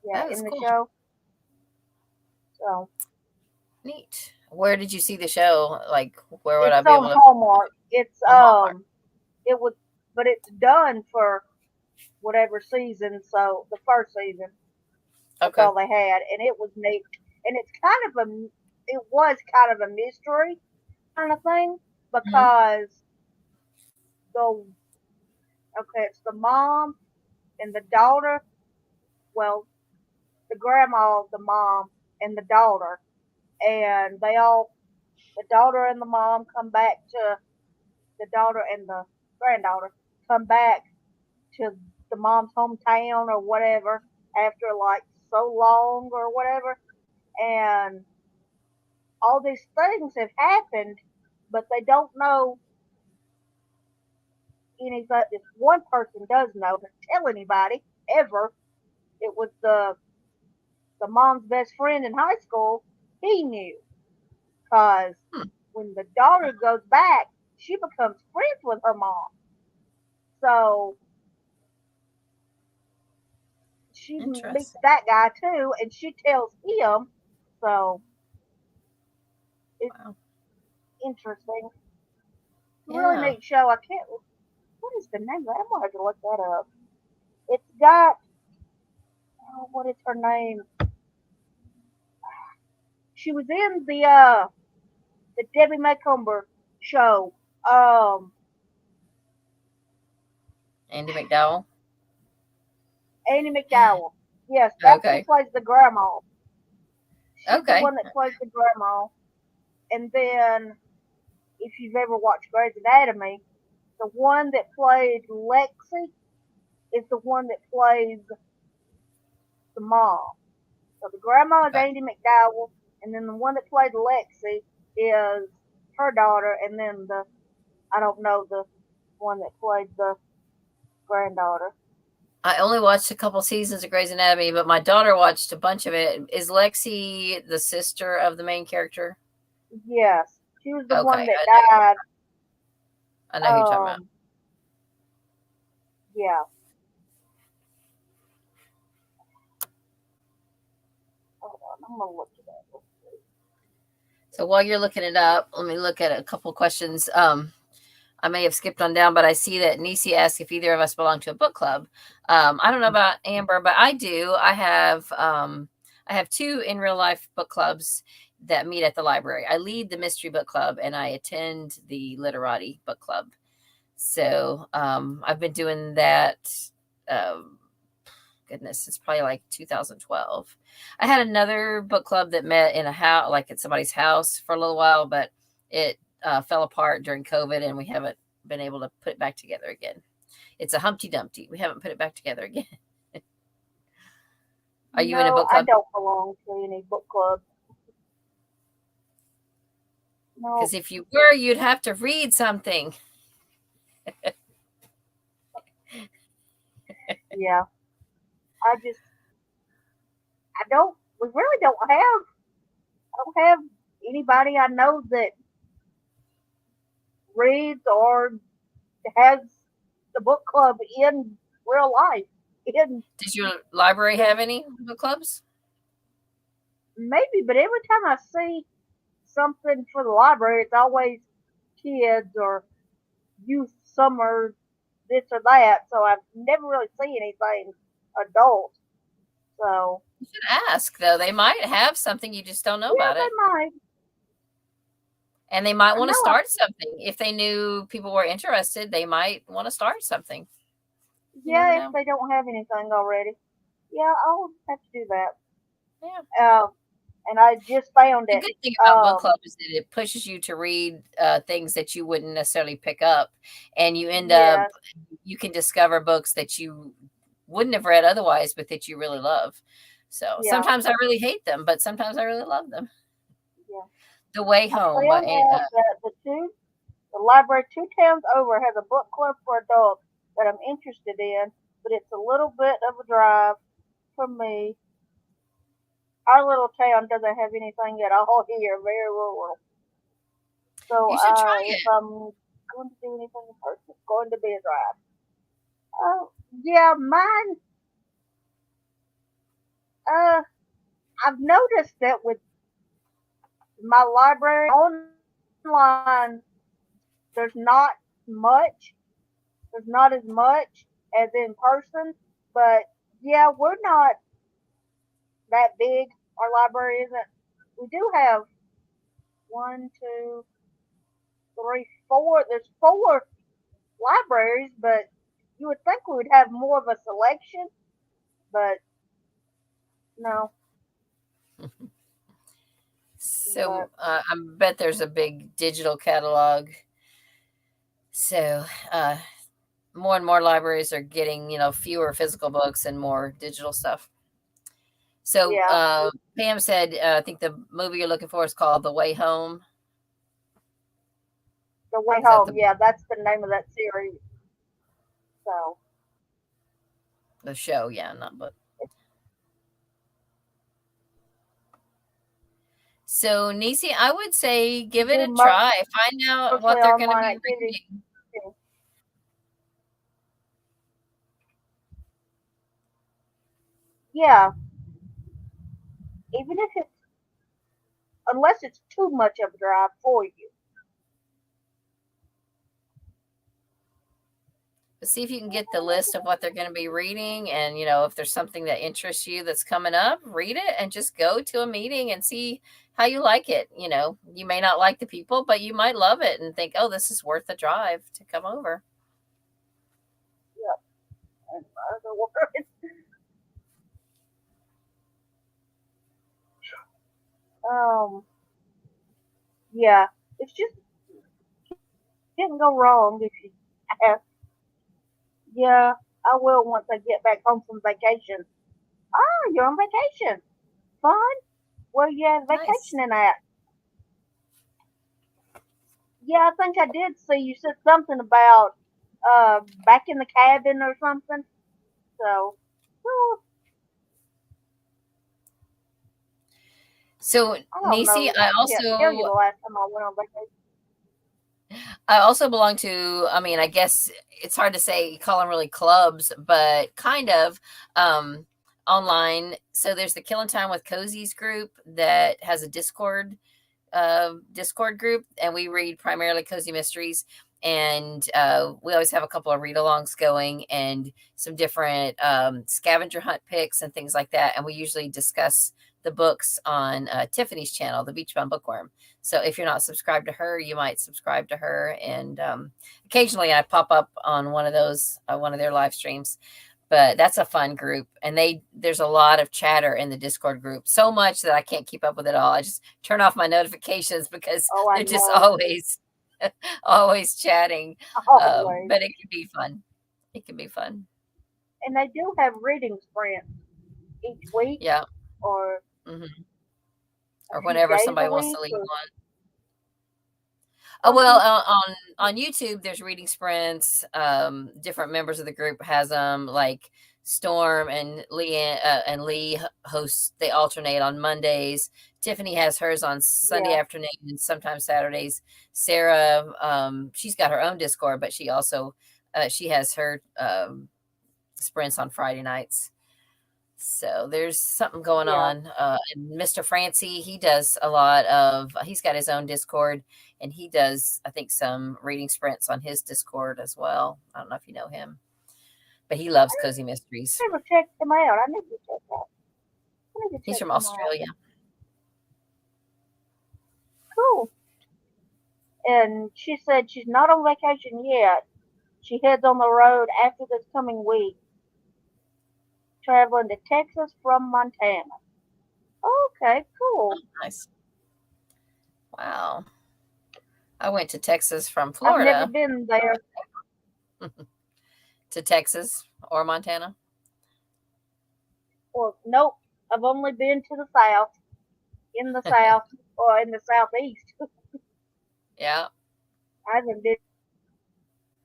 Speaker 1: Yeah,
Speaker 2: That is
Speaker 1: in the
Speaker 2: cool.
Speaker 1: show. So
Speaker 2: Neat. Where did you see the show? Like, where would I
Speaker 1: it's
Speaker 2: be
Speaker 1: on
Speaker 2: able to
Speaker 1: Hallmark. It's
Speaker 2: on Hallmark?
Speaker 1: it was, but it's done for whatever season. So the first season, that's
Speaker 2: Okay.
Speaker 1: all they had, and it was neat. And it's kind of a, it was kind of a mystery kind of thing
Speaker 2: Hmm.
Speaker 1: because the okay, it's the mom and the daughter. Well, the grandma, the mom, and the daughter, and they all, the daughter and the mom come back to, the daughter and the granddaughter come back to the mom's hometown or whatever after like so long or whatever, and all these things have happened, but they don't know anything. This one person does know, but tell anybody ever. It was the mom's best friend in high school. He knew because
Speaker 2: Hmm.
Speaker 1: when the daughter goes back, she becomes friends with her mom. So she meets
Speaker 2: Interesting.
Speaker 1: that guy too, and she tells him. So it's
Speaker 2: Wow.
Speaker 1: interesting. Really
Speaker 2: Yeah.
Speaker 1: neat show. I can't. What is the name? I'm gonna have to look that up. It's got. Oh, what is her name? She was in the Debbie Macomber show. Um,
Speaker 2: Andy McDowell.
Speaker 1: Annie McDowell. Yes, that's who
Speaker 2: Okay.
Speaker 1: plays the grandma. She's the
Speaker 2: Okay.
Speaker 1: one that plays the grandma. And then, if you've ever watched Grey's Anatomy, the one that played Lexi is the one that plays the mom. So the grandma is
Speaker 2: Okay.
Speaker 1: Andy McDowell, and then the one that played Lexi is her daughter, and then the, I don't know, the one that played the granddaughter.
Speaker 2: I only watched a couple seasons of Grey's Anatomy, but my daughter watched a bunch of it. Is Lexi the sister of the main character?
Speaker 1: Yes, she was the
Speaker 2: Okay,
Speaker 1: one that died.
Speaker 2: I know who you're talking about.
Speaker 1: Um, yeah. Hold on, I'm gonna look it up.
Speaker 2: So while you're looking it up, let me look at a couple questions. I may have skipped on down, but I see that Nisi asked if either of us belong to a book club. I don't know about Amber, but I do. I have two in real life book clubs that meet at the library. I lead the mystery book club and I attend the literati book club. So I've been doing that. Um, Goodness, it's probably like 2012. I had another book club that met in a house, like at somebody's house for a little while, but it fell apart during COVID and we haven't been able to put it back together again. It's a Humpty Dumpty. We haven't put it back together again. Are you in a
Speaker 1: No,
Speaker 2: book
Speaker 1: I
Speaker 2: club?
Speaker 1: don't belong to any book club. No,
Speaker 2: Because if you were, you'd have to read something.
Speaker 1: yeah. I just, I don't, we really don't have anybody I know that reads or has the book club in real life. In
Speaker 2: Does your library have any book clubs?
Speaker 1: maybe, but every time I see something for the library, it's always kids or youth summer, this or that. So I've never really seen anything adult. So
Speaker 2: You should ask, though. They might have something you just don't know
Speaker 1: yeah,
Speaker 2: about
Speaker 1: they
Speaker 2: it.
Speaker 1: might.
Speaker 2: And they might
Speaker 1: I
Speaker 2: want to
Speaker 1: know.
Speaker 2: start something. If they knew people were interested, they might want to start something. You never
Speaker 1: Yeah, if
Speaker 2: know.
Speaker 1: they don't have anything already. Yeah, I'll have to do that.
Speaker 2: Yeah.
Speaker 1: And I just found
Speaker 2: The
Speaker 1: it.
Speaker 2: good thing about book
Speaker 1: Um,
Speaker 2: club is that it pushes you to read things that you wouldn't necessarily pick up, and you end up
Speaker 1: yes,
Speaker 2: you can discover books that you wouldn't have read otherwise, but that you really love. So
Speaker 1: yeah,
Speaker 2: sometimes I really hate them, but sometimes I really love them.
Speaker 1: yeah.
Speaker 2: The Way
Speaker 1: I
Speaker 2: Home by
Speaker 1: found out that the library 2 towns over has a book club for adults that I'm interested in, but it's a little bit of a drive from me. Our little town doesn't have anything at all here, very rural. So
Speaker 2: you should try
Speaker 1: if
Speaker 2: it.
Speaker 1: I'm going to do anything in person, it's going to be a drive. Oh, yeah, mine. Uh, I've noticed that with my library online, there's not much. There's not as much as in person, but yeah, we're not that big. Our library isn't. We do have one, two, three, four. There's four libraries, but you would think we would have more of a selection, but no.
Speaker 2: So
Speaker 1: But
Speaker 2: I bet there's a big digital catalog. So more and more libraries are getting, fewer physical books and more digital stuff. So
Speaker 1: yeah,
Speaker 2: Pam said, I think the movie you're looking for is called The Way Home.
Speaker 1: the way
Speaker 2: Is that
Speaker 1: home. Yeah, that's the name of that series. So
Speaker 2: the show? Yeah, not book.
Speaker 1: it's
Speaker 2: So Nisi, I would say
Speaker 1: we
Speaker 2: give it
Speaker 1: do
Speaker 2: a try. Find out
Speaker 1: mostly
Speaker 2: what they're going to
Speaker 1: online
Speaker 2: be
Speaker 1: activities
Speaker 2: reading.
Speaker 1: too. Yeah, even if it's unless it's too much of a drive for you.
Speaker 2: But see if you can get the list of what they're going to be reading, and if there's something that interests you that's coming up, read it and just go to a meeting and see how you like it. You may not like the people, but you might love it and think, oh, this is worth the drive to come over.
Speaker 1: Yep. In other words, um, yeah, it's just didn't go wrong if you ask. Yeah, I will once I get back home from vacation. Oh, you're on vacation. Fun. Where you at
Speaker 2: Nice.
Speaker 1: vacationing at? Yeah, I think I did see you said something about back in the cabin or something. So, oh,
Speaker 2: So
Speaker 1: I don't
Speaker 2: Nisi,
Speaker 1: know. I can't tell you the last time I went on vacation.
Speaker 2: I also belong to, I mean, I guess it's hard to say, call them really clubs, but kind of online. So there's the Killing Time with Cozies group that has a Discord group, and we read primarily cozy mysteries. And we always have a couple of read alongs going and some different scavenger hunt picks and things like that. And we usually discuss the books on Tiffany's channel, the Beach Bum Bookworm. So if you're not subscribed to her, you might subscribe to her. And occasionally I pop up on one of their live streams. But that's a fun group, and there's a lot of chatter in the Discord group, so much that I can't keep up with it all. I just turn off my notifications because
Speaker 1: Oh, I
Speaker 2: they're just
Speaker 1: know.
Speaker 2: always always chatting.
Speaker 1: Always.
Speaker 2: But it can be fun. It can be fun.
Speaker 1: And they do have reading sprints each week
Speaker 2: Yeah.
Speaker 1: or
Speaker 2: hmm
Speaker 1: a
Speaker 2: Or
Speaker 1: few
Speaker 2: whenever
Speaker 1: days a
Speaker 2: somebody wants to
Speaker 1: week
Speaker 2: lead
Speaker 1: or
Speaker 2: one. Oh well,
Speaker 1: something.
Speaker 2: on YouTube, there's reading sprints. Different members of the group has them. Like Storm and Lee hosts. They alternate on Mondays. Tiffany has hers on Sunday
Speaker 1: Yeah,
Speaker 2: afternoon and sometimes Saturdays. Sarah, she's got her own Discord, but she also she has her sprints on Friday nights. So there's something going
Speaker 1: yeah.
Speaker 2: on. And Mr. Francie, he does a lot of, he's got his own Discord and he does, I think, some reading sprints on his Discord as well. I don't know if you know him, but he loves cozy mysteries.
Speaker 1: I never checked them out. I need to check that. I need to
Speaker 2: He's
Speaker 1: check
Speaker 2: from
Speaker 1: them out.
Speaker 2: Australia.
Speaker 1: Cool. And she said she's not on vacation yet. She heads on the road after this coming week, traveling to Texas from Montana. Okay, cool.
Speaker 2: Nice. Wow. I went to Texas from
Speaker 1: I've never
Speaker 2: Florida
Speaker 1: been there.
Speaker 2: to Texas or Montana.
Speaker 1: Well, nope. I've only been to the South, in the South, or in the Southeast.
Speaker 2: Yeah.
Speaker 1: I haven't been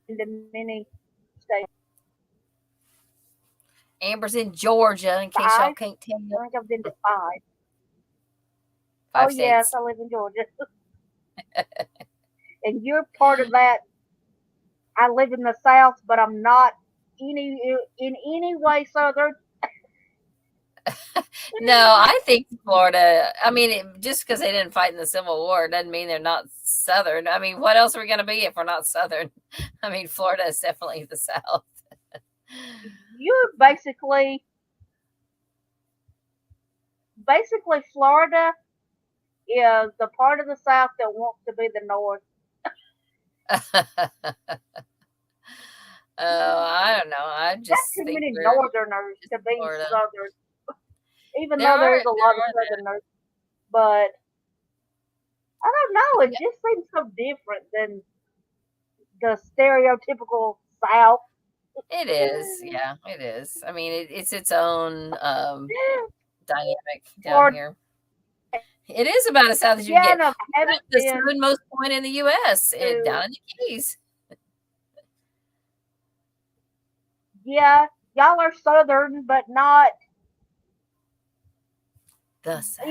Speaker 1: to many states.
Speaker 2: Amber's in Georgia, in case y'all
Speaker 1: 5?
Speaker 2: can't tell.
Speaker 1: I think I've been to 5. Oh,
Speaker 2: 5
Speaker 1: yes,
Speaker 2: states.
Speaker 1: I live in Georgia. And you're part of that. I live in the South, but I'm not in any way Southern.
Speaker 2: No, I think Florida, I mean, just because they didn't fight in the Civil War doesn't mean they're not Southern. I mean, what else are we going to be if we're not Southern? I mean, Florida is definitely the South.
Speaker 1: You're basically Florida is the part of the South that wants to be the North.
Speaker 2: I don't know. I
Speaker 1: Got
Speaker 2: just
Speaker 1: too
Speaker 2: think
Speaker 1: many
Speaker 2: we're
Speaker 1: Northerners
Speaker 2: just
Speaker 1: to be
Speaker 2: Florida.
Speaker 1: Southern, even
Speaker 2: There
Speaker 1: though
Speaker 2: are
Speaker 1: there's a lot of Southerners. But I don't know. It just seems so different than the stereotypical South.
Speaker 2: It is. Yeah, it is. I mean, it's its own dynamic down
Speaker 1: Or
Speaker 2: here. It is about as south as you
Speaker 1: yeah,
Speaker 2: can get.
Speaker 1: no, I haven't
Speaker 2: The
Speaker 1: been
Speaker 2: southernmost point in the U.S.
Speaker 1: to.
Speaker 2: down in the Keys.
Speaker 1: Yeah, y'all are Southern, but not.
Speaker 2: The South.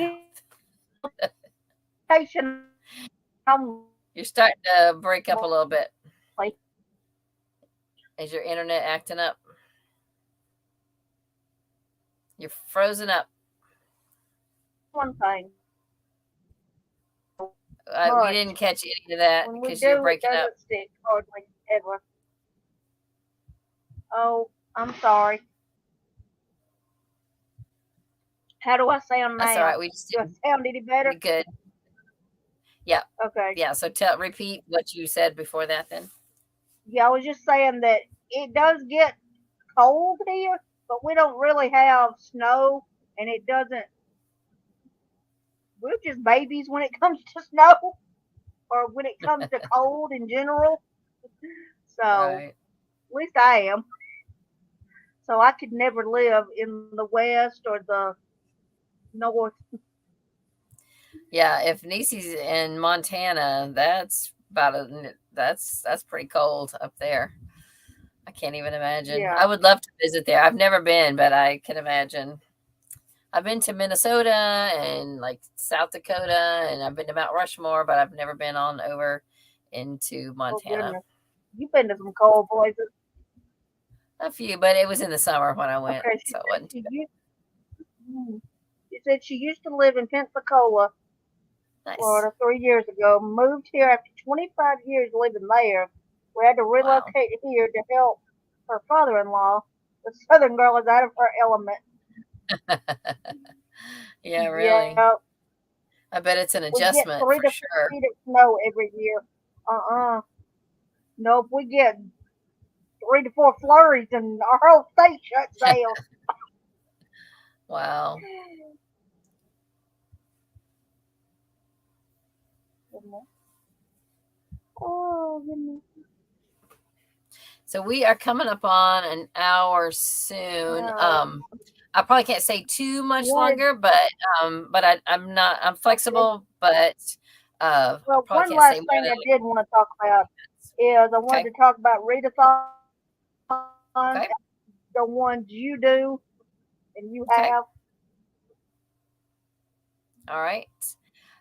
Speaker 2: You're starting to break up a little bit. Is your internet acting up? You're frozen up.
Speaker 1: One thing.
Speaker 2: We didn't catch any of that
Speaker 1: When we
Speaker 2: because you're
Speaker 1: do, it
Speaker 2: breaking up.
Speaker 1: doesn't stick hardly ever. Oh, I'm sorry. How do I sound now?
Speaker 2: That's all right. We just
Speaker 1: Do I sound any better?
Speaker 2: You're good. Yeah.
Speaker 1: Okay.
Speaker 2: Yeah. So repeat what you said before that then.
Speaker 1: Yeah, I was just saying that it does get cold here, but we don't really have snow, and it doesn't. We're just babies when it comes to snow, or when it comes to cold in general. So
Speaker 2: Right.
Speaker 1: at least I am. So I could never live in the west or the north.
Speaker 2: Yeah, if Niecy's in Montana, that's that's pretty cold up there. I can't even imagine.
Speaker 1: Yeah.
Speaker 2: I would love to visit there. I've never been, but I can imagine. I've been to Minnesota and like South Dakota, and I've been to Mount Rushmore, but I've never been on over into
Speaker 1: Oh
Speaker 2: Montana.
Speaker 1: goodness, you've been to some cold places.
Speaker 2: A few, but it was in the summer when I went,
Speaker 1: Okay,
Speaker 2: so it wasn't too bad.
Speaker 1: She said she used to live in Pensacola,
Speaker 2: Nice.
Speaker 1: Florida, 3 years ago. Moved here after 25 years living there. We had to relocate here to help her father-in-law. The Southern girl is out of her element.
Speaker 2: Yeah, really.
Speaker 1: Yeah,
Speaker 2: I bet it's an
Speaker 1: we get
Speaker 2: adjustment
Speaker 1: 3
Speaker 2: for
Speaker 1: to 4
Speaker 2: sure.
Speaker 1: feet of snow every year. Nope, we get 3 to 4 flurries and our whole state shuts down.
Speaker 2: Wow.
Speaker 1: Oh, goodness.
Speaker 2: So we are coming up on an hour soon.
Speaker 1: No.
Speaker 2: I probably can't say too much
Speaker 1: What?
Speaker 2: longer, but I'm flexible, but I
Speaker 1: Well,
Speaker 2: probably
Speaker 1: one
Speaker 2: can't
Speaker 1: last
Speaker 2: say more
Speaker 1: thing
Speaker 2: than
Speaker 1: I did want to talk about is I wanted
Speaker 2: Okay.
Speaker 1: to talk about readathon,
Speaker 2: Okay.
Speaker 1: the ones you do and you
Speaker 2: Okay.
Speaker 1: have.
Speaker 2: All right.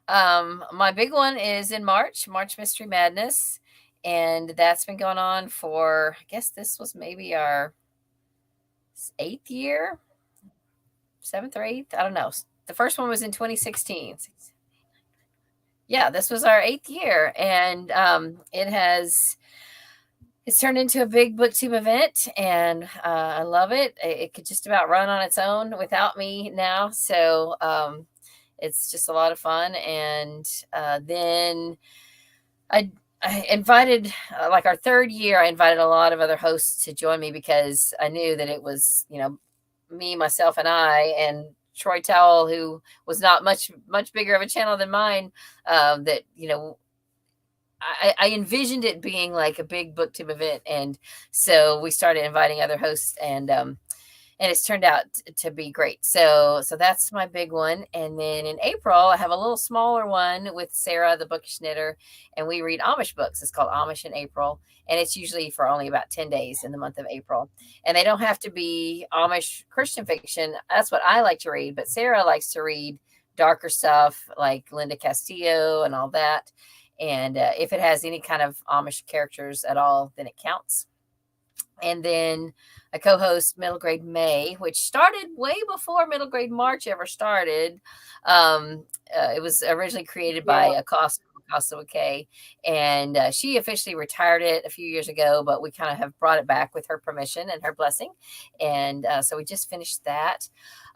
Speaker 2: My big one is in March Mystery Madness, and that's been going on for, I guess this was maybe our 8th year, 7th or 8th. I don't know. The first one was in 2016. Yeah, this was our 8th year, and it's turned into a big booktube event, and I love it. It could just about run on its own without me now, so it's just a lot of fun. And then I invited, like our third year, I invited a lot of other hosts to join me because I knew that it was, me, myself, and I, and Troy Towell, who was not much bigger of a channel than mine. That I envisioned it being like a big booktube event, and so we started inviting other hosts, and it's turned out to be great. So that's my big one. And then in April, I have a little smaller one with Sarah, the bookish knitter, and we read Amish books. It's called Amish in April, and it's usually for only about 10 days in the month of April. And they don't have to be Amish Christian fiction. That's what I like to read, but Sarah likes to read darker stuff like Linda Castillo and all that. And if it has any kind of Amish characters at all, then it counts. And then I co-host Middle Grade May, which started way before Middle Grade March ever started. It was originally created by Acosta with K, and she officially retired it a few years ago, but we kind of have brought it back with her permission and her blessing. And so we just finished that.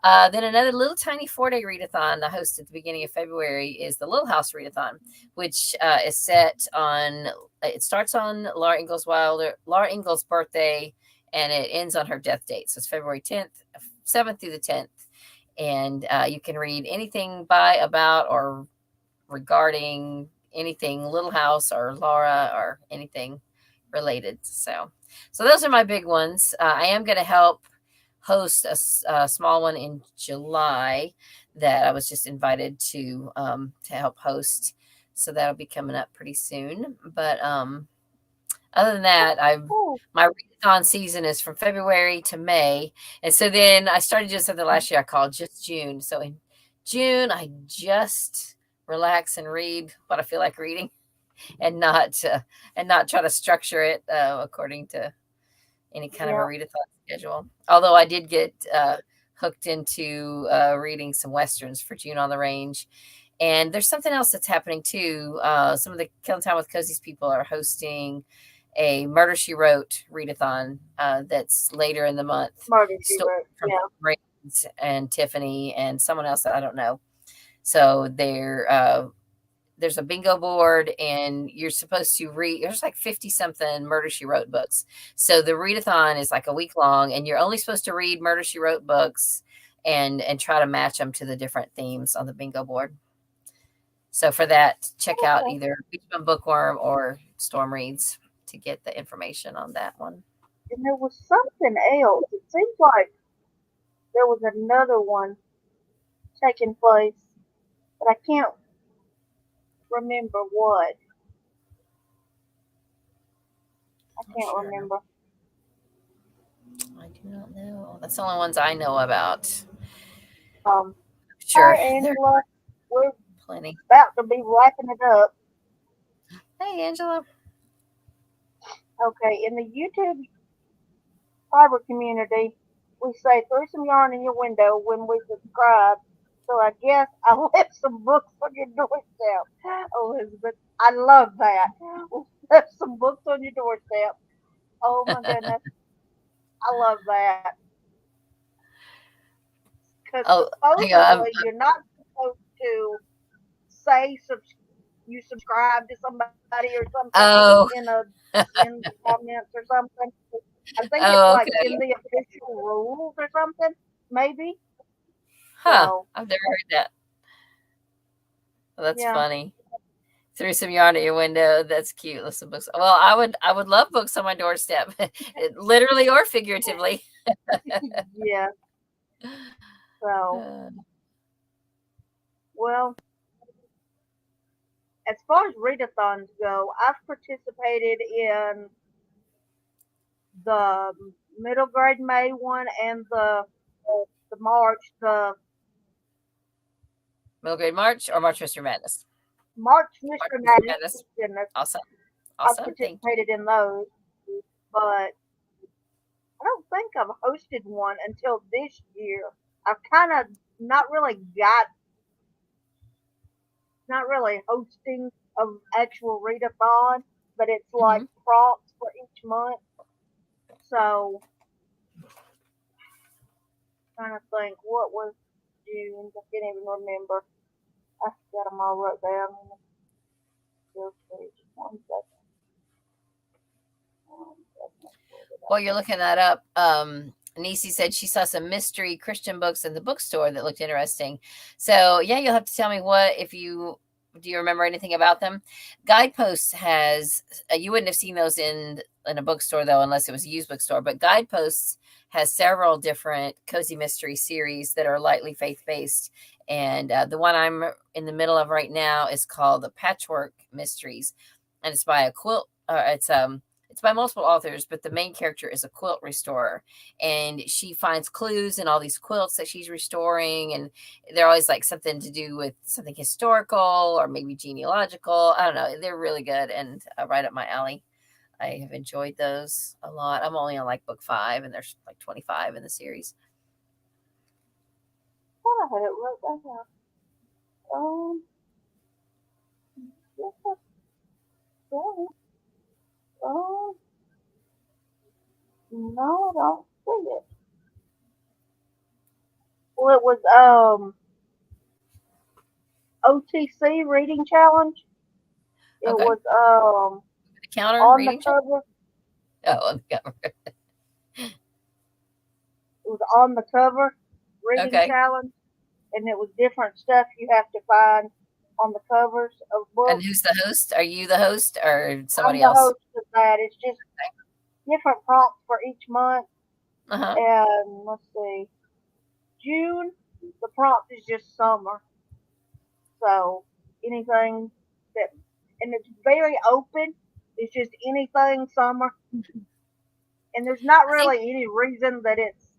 Speaker 2: Then another little tiny 4-day readathon I host at the beginning of February is the Little House Readathon, which is set on, it starts on Laura Ingalls' birthday, and it ends on her death date. So it's February 7th through the 10th. And you can read anything by, about, or regarding anything Little House or Laura or anything related. So those are my big ones. I am going to help host a small one in July that I was just invited to help host. So that'll be coming up pretty soon. But other than that, my readathon season is from February to May. And so then I started just something last year I called Just June. So in June, I just relax and read what I feel like reading, and not try to structure it according to any kind of a readathon schedule. Although I did get hooked into reading some Westerns for June on the Range. And there's something else that's happening too. Some of the Killing Time with Cozy's people are hosting a Murder, She Wrote readathon that's later in the month.
Speaker 1: Murder, She Wrote,
Speaker 2: Rains and Tiffany and someone else that I don't know. So there's a bingo board, and you're supposed to read. There's like 50 something Murder, She Wrote books. So the readathon is like a week long, and you're only supposed to read Murder, She Wrote books and try to match them to the different themes on the bingo board. So for that, check out either Beachman Bookworm or Storm Reads to get the information on that one.
Speaker 1: And there was something else. It seems like there was another one taking place, but I can't remember what. I can't remember.
Speaker 2: I do not know. That's the only ones I know about.
Speaker 1: Sure. Hi, Angela. We're
Speaker 2: plenty
Speaker 1: about to be wrapping it up.
Speaker 2: Hey, Angela.
Speaker 1: Okay, in the YouTube fiber community, we say throw some yarn in your window when we subscribe. So I guess I left some books on your doorstep, Elizabeth. I love that. We left some books on your doorstep. Oh my goodness. I love that. Because supposedly you're not supposed to say you subscribe to somebody or something in the comments or something. I think it's like in the official rules or something, maybe.
Speaker 2: Huh. So, I've never heard that. Well, that's funny. Threw some yarn at your window. That's cute. Listen, books. Well, I would love books on my doorstep, literally or figuratively.
Speaker 1: Yeah. So, well, as far as readathons go, I've participated in the Middle Grade May one and the March, the
Speaker 2: Middle Grade March or March Mystery Madness?
Speaker 1: March Mystery Madness.
Speaker 2: Awesome.
Speaker 1: I participated in those, but I don't think I've hosted one until this year. I've kind of not really hosting of actual readathon, but it's like prompts for each month. So, trying to think, what was June? I can't even remember. I got them all wrote down. Just 1 second.
Speaker 2: While you're looking that up, Nisi said she saw some mystery Christian books in the bookstore that looked interesting. So yeah, you'll have to tell me what if you do you remember anything about them? Guideposts has you wouldn't have seen those in a bookstore though, unless it was a used bookstore. But Guideposts has several different cozy mystery series that are lightly faith based, and the one I'm in the middle of right now is called the Patchwork Mysteries, and it's by a quilt. It's by multiple authors, but the main character is a quilt restorer, and she finds clues in all these quilts that she's restoring, and they're always like something to do with something historical or maybe genealogical. I don't know. They're really good and right up my alley. I have enjoyed those a lot. I'm only on like book 5, and there's like 25 in the series.
Speaker 1: I had it right back now. Yes, um, no, I don't see it. Well, it was OTC reading challenge. It
Speaker 2: Okay.
Speaker 1: was
Speaker 2: The counter
Speaker 1: on the
Speaker 2: reading.
Speaker 1: cover.
Speaker 2: Oh, on the cover.
Speaker 1: It was on the cover reading
Speaker 2: Okay.
Speaker 1: challenge, and it was different stuff you have to find on the covers of
Speaker 2: And
Speaker 1: books.
Speaker 2: who's the host? Are you the host or
Speaker 1: I'm
Speaker 2: somebody
Speaker 1: the
Speaker 2: else?
Speaker 1: host of that. It's just different prompts for each month.
Speaker 2: Uh-huh.
Speaker 1: And let's see, June, the prompt is just summer. So anything that, and it's very open. It's just anything summer. And there's not
Speaker 2: I think
Speaker 1: really any reason that it's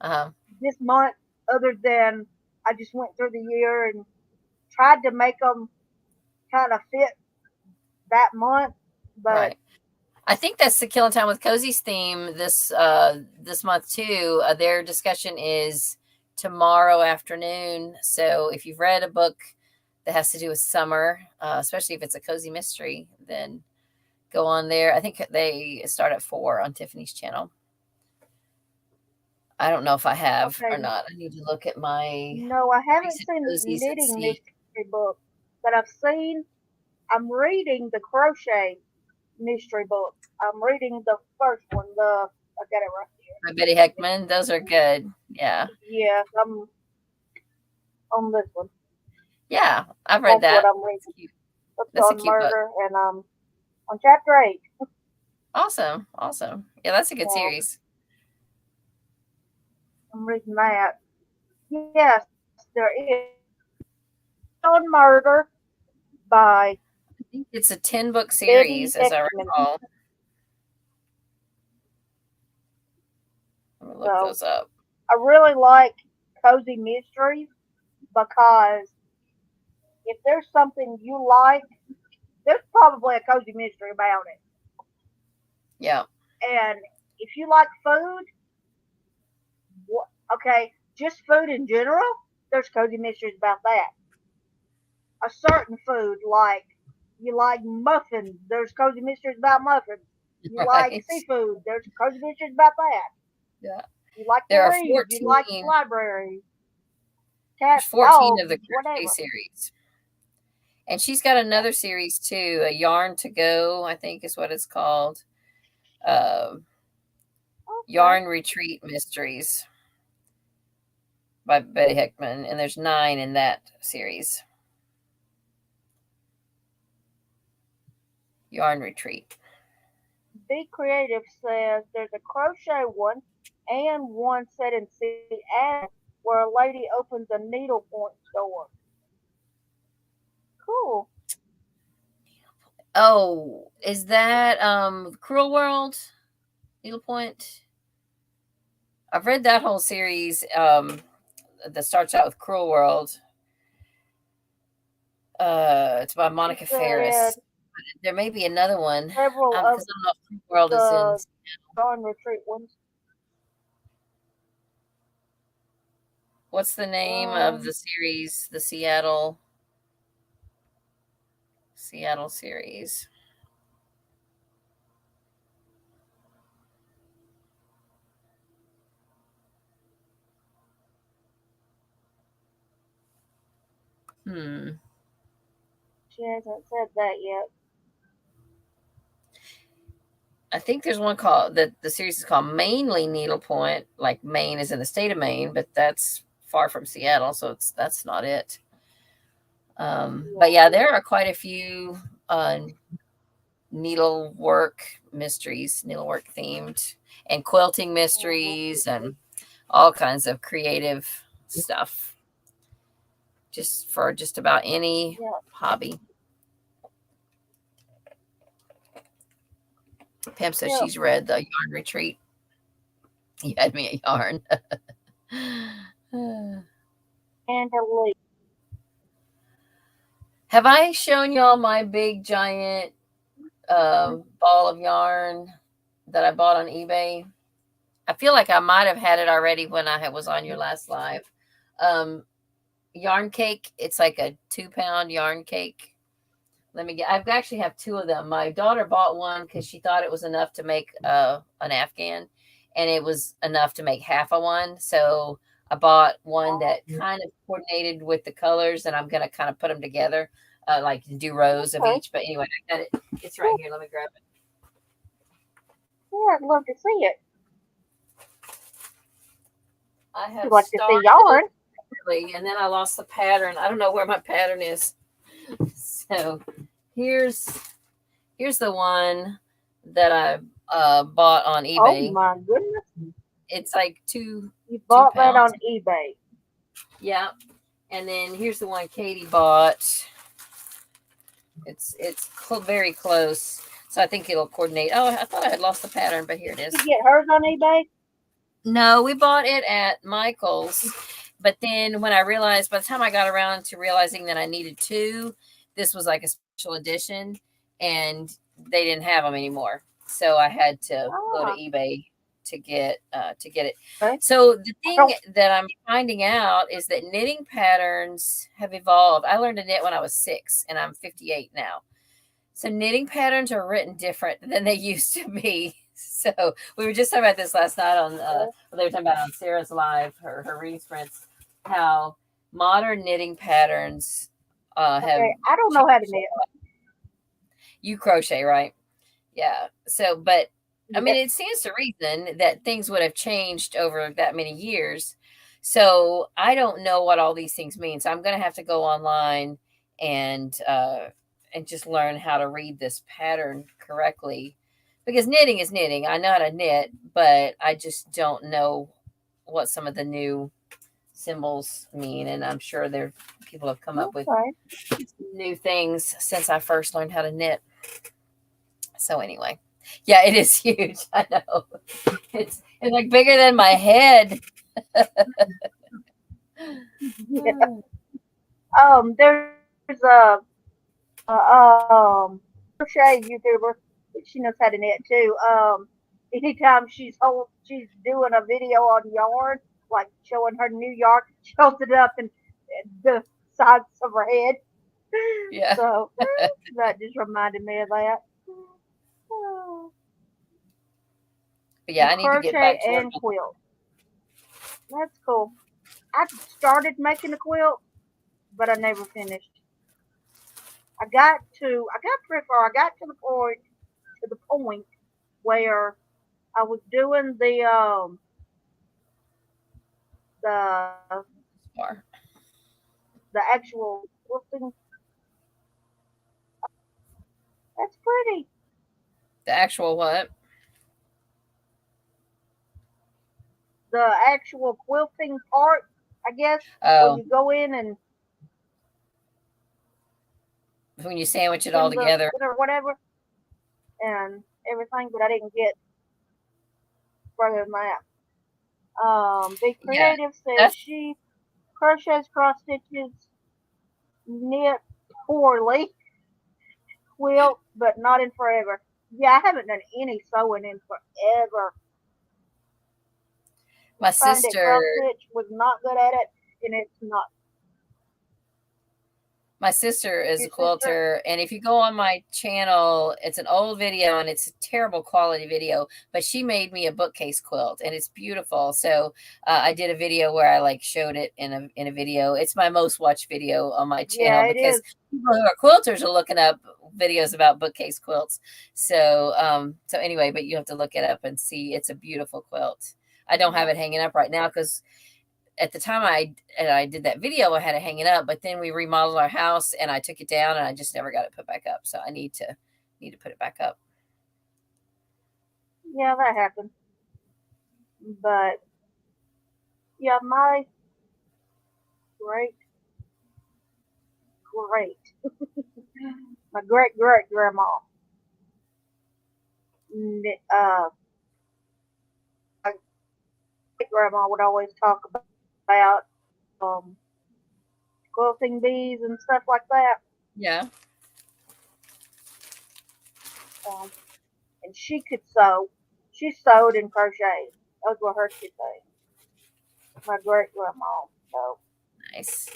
Speaker 2: uh-huh.
Speaker 1: this month other than I just went through the year and tried to make them kind of fit that month. But
Speaker 2: Right. I think that's the Killing Time with Cozy's theme this month too. Their discussion is tomorrow afternoon. So if you've read a book that has to do with summer, especially if it's a cozy mystery, then go on there. I think they start at 4 on Tiffany's channel. I don't know if I have
Speaker 1: okay,
Speaker 2: or not. I need to look at my
Speaker 1: no, I haven't
Speaker 2: recent
Speaker 1: seen
Speaker 2: cozies and
Speaker 1: knitting
Speaker 2: see.
Speaker 1: mystery book, but I'm reading the crochet mystery book. I'm reading the first one. I got it right
Speaker 2: By Betty Heckman. Those are good. Yeah.
Speaker 1: here. Yeah, I'm on this one.
Speaker 2: Yeah. I've read
Speaker 1: That's what
Speaker 2: that.
Speaker 1: I'm reading.
Speaker 2: That's cute.
Speaker 1: It's
Speaker 2: That's a
Speaker 1: on
Speaker 2: cute book.
Speaker 1: murder, and I'm on chapter 8.
Speaker 2: Awesome. Awesome. Yeah, that's a good
Speaker 1: So
Speaker 2: series.
Speaker 1: I'm reading that. Yes, there is on murder by
Speaker 2: I think it's a 10-book
Speaker 1: Betty
Speaker 2: series, as I
Speaker 1: Heckman.
Speaker 2: recall. Let me look
Speaker 1: So
Speaker 2: those up.
Speaker 1: I really like cozy mysteries because if there's something you like, there's probably a cozy mystery about it.
Speaker 2: Yeah.
Speaker 1: And if you like food, okay, just food in general, there's cozy mysteries about that. A certain food, like you like muffins, there's cozy mysteries about muffins. You like
Speaker 2: Right.
Speaker 1: seafood, there's cozy mysteries about that.
Speaker 2: Yeah.
Speaker 1: You like to
Speaker 2: There are
Speaker 1: read, you like
Speaker 2: 14.
Speaker 1: libraries,
Speaker 2: There's
Speaker 1: cats,
Speaker 2: 14 of
Speaker 1: dogs,
Speaker 2: the crochet
Speaker 1: whatever.
Speaker 2: series. And she's got another series too, A Yarn to Go, I think is what it's called.
Speaker 1: Okay.
Speaker 2: Yarn Retreat Mysteries by Betty Heckman. And there's 9 in that series. Yarn Retreat.
Speaker 1: Be Creative says there's a crochet one and one set in Seattle where a lady opens a needlepoint store. Cool.
Speaker 2: Oh, is that Cruel World? Needlepoint? I've read that whole series that starts out with Cruel World. It's by
Speaker 1: She
Speaker 2: Monica
Speaker 1: said
Speaker 2: Ferris. There may be another one
Speaker 1: several of
Speaker 2: because I don't know if Cruel World is in.
Speaker 1: the Yarn Retreat ones.
Speaker 2: What's the name of the series? The Seattle series.
Speaker 1: She hasn't said that yet.
Speaker 2: I think there's one called the series is called Mainly Needlepoint, like Maine is in the state of Maine, but that's far from Seattle, so that's not it. But yeah, there are quite a few needlework mysteries, needlework themed, and quilting mysteries, and all kinds of creative stuff, just for just about any hobby. Pam says she's read the Yarn Retreat. You had me a yarn.
Speaker 1: And a leaf.
Speaker 2: Have I shown y'all my big giant ball of yarn that I bought on eBay? I feel like I might have had it already when I was on your last live. Yarn cake. It's like a 2-pound yarn cake. I actually have 2 of them. My daughter bought one because she thought it was enough to make an Afghan, and it was enough to make half of one. So I bought one that kind of coordinated with the colors, and I'm going to kind of put them together, like do rows of each. But anyway, I got it. It's right here. Let me grab it.
Speaker 1: Yeah, I'd love to see it.
Speaker 2: I have
Speaker 1: like to see yarn.
Speaker 2: And then I lost the pattern. I don't know where my pattern is. So here's the one that I bought on eBay.
Speaker 1: Oh my goodness!
Speaker 2: It's like 2.
Speaker 1: You bought that on eBay?
Speaker 2: Yeah. And then here's the one Katie bought. It's very close, so I think it'll coordinate. Oh, I thought I had lost the pattern, but here it is.
Speaker 1: Did you get hers on eBay?
Speaker 2: No, we bought it at Michael's. But then when I realized, by the time I got around to realizing that I needed 2, this was like a special edition, and they didn't have them anymore. So I had to go to eBay to get it. Okay. So the thing that I'm finding out is that knitting patterns have evolved. I learned to knit when I was 6, and I'm 58 now. So knitting patterns are written different than they used to be. So we were just talking about this last night on they were talking about on Sarah's live, her reading sprints, how modern knitting patterns have.
Speaker 1: I don't know how to knit.
Speaker 2: You crochet, right? Yeah. So, but I mean, it stands to reason that things would have changed over that many years. So I don't know what all these things mean. So I'm going to have to go online and just learn how to read this pattern correctly. Because knitting is knitting. I know how to knit, but I just don't know what some of the new symbols mean. And I'm sure people have come up with new things since I first learned how to knit. So anyway, yeah, it is huge. I know. It's like bigger than my head.
Speaker 1: Yeah. There's a crochet YouTuber. She knows how to knit too. Anytime she's doing a video on yarn, like showing her new yarn, she holds it up and the sides of her head.
Speaker 2: Yeah.
Speaker 1: So that just reminded me of that.
Speaker 2: But yeah, I need to get back to
Speaker 1: and quilt. That's cool. I started making a quilt, but I never finished. I got pretty far. I got to the point where I was doing the actual quilting. That's pretty.
Speaker 2: The actual what?
Speaker 1: The actual quilting part, I guess.
Speaker 2: Oh.
Speaker 1: When you go in and
Speaker 2: when you sandwich it all together
Speaker 1: or whatever, and everything, but I didn't get further than that. Big Creative says she crochets, cross stitches, knit poorly, quilt, but not in forever. Yeah, I haven't done any sewing in forever.
Speaker 2: My sister
Speaker 1: was not good at it, and it's not.
Speaker 2: My sister is a quilter, and if you go on my channel, it's an old video, and it's a terrible quality video, but she made me a bookcase quilt, and it's beautiful. So I did a video where I showed it in a video. It's my most watched video on my channel because people who are quilters are looking up videos about bookcase quilts. So anyway, but you have to look it up and see. It's a beautiful quilt. I don't have it hanging up right now because at the time I did that video, I had it hanging up, but then we remodeled our house and I took it down and I just never got it put back up. So I need to put it back up.
Speaker 1: Yeah, that happened. But yeah, my great my great grandma, uh, my great grandma would always talk about um, quilting bees and stuff like that.
Speaker 2: Yeah.
Speaker 1: And she could sew. She sewed and crocheted. Those were her two things. My great grandma. So,
Speaker 2: Nice.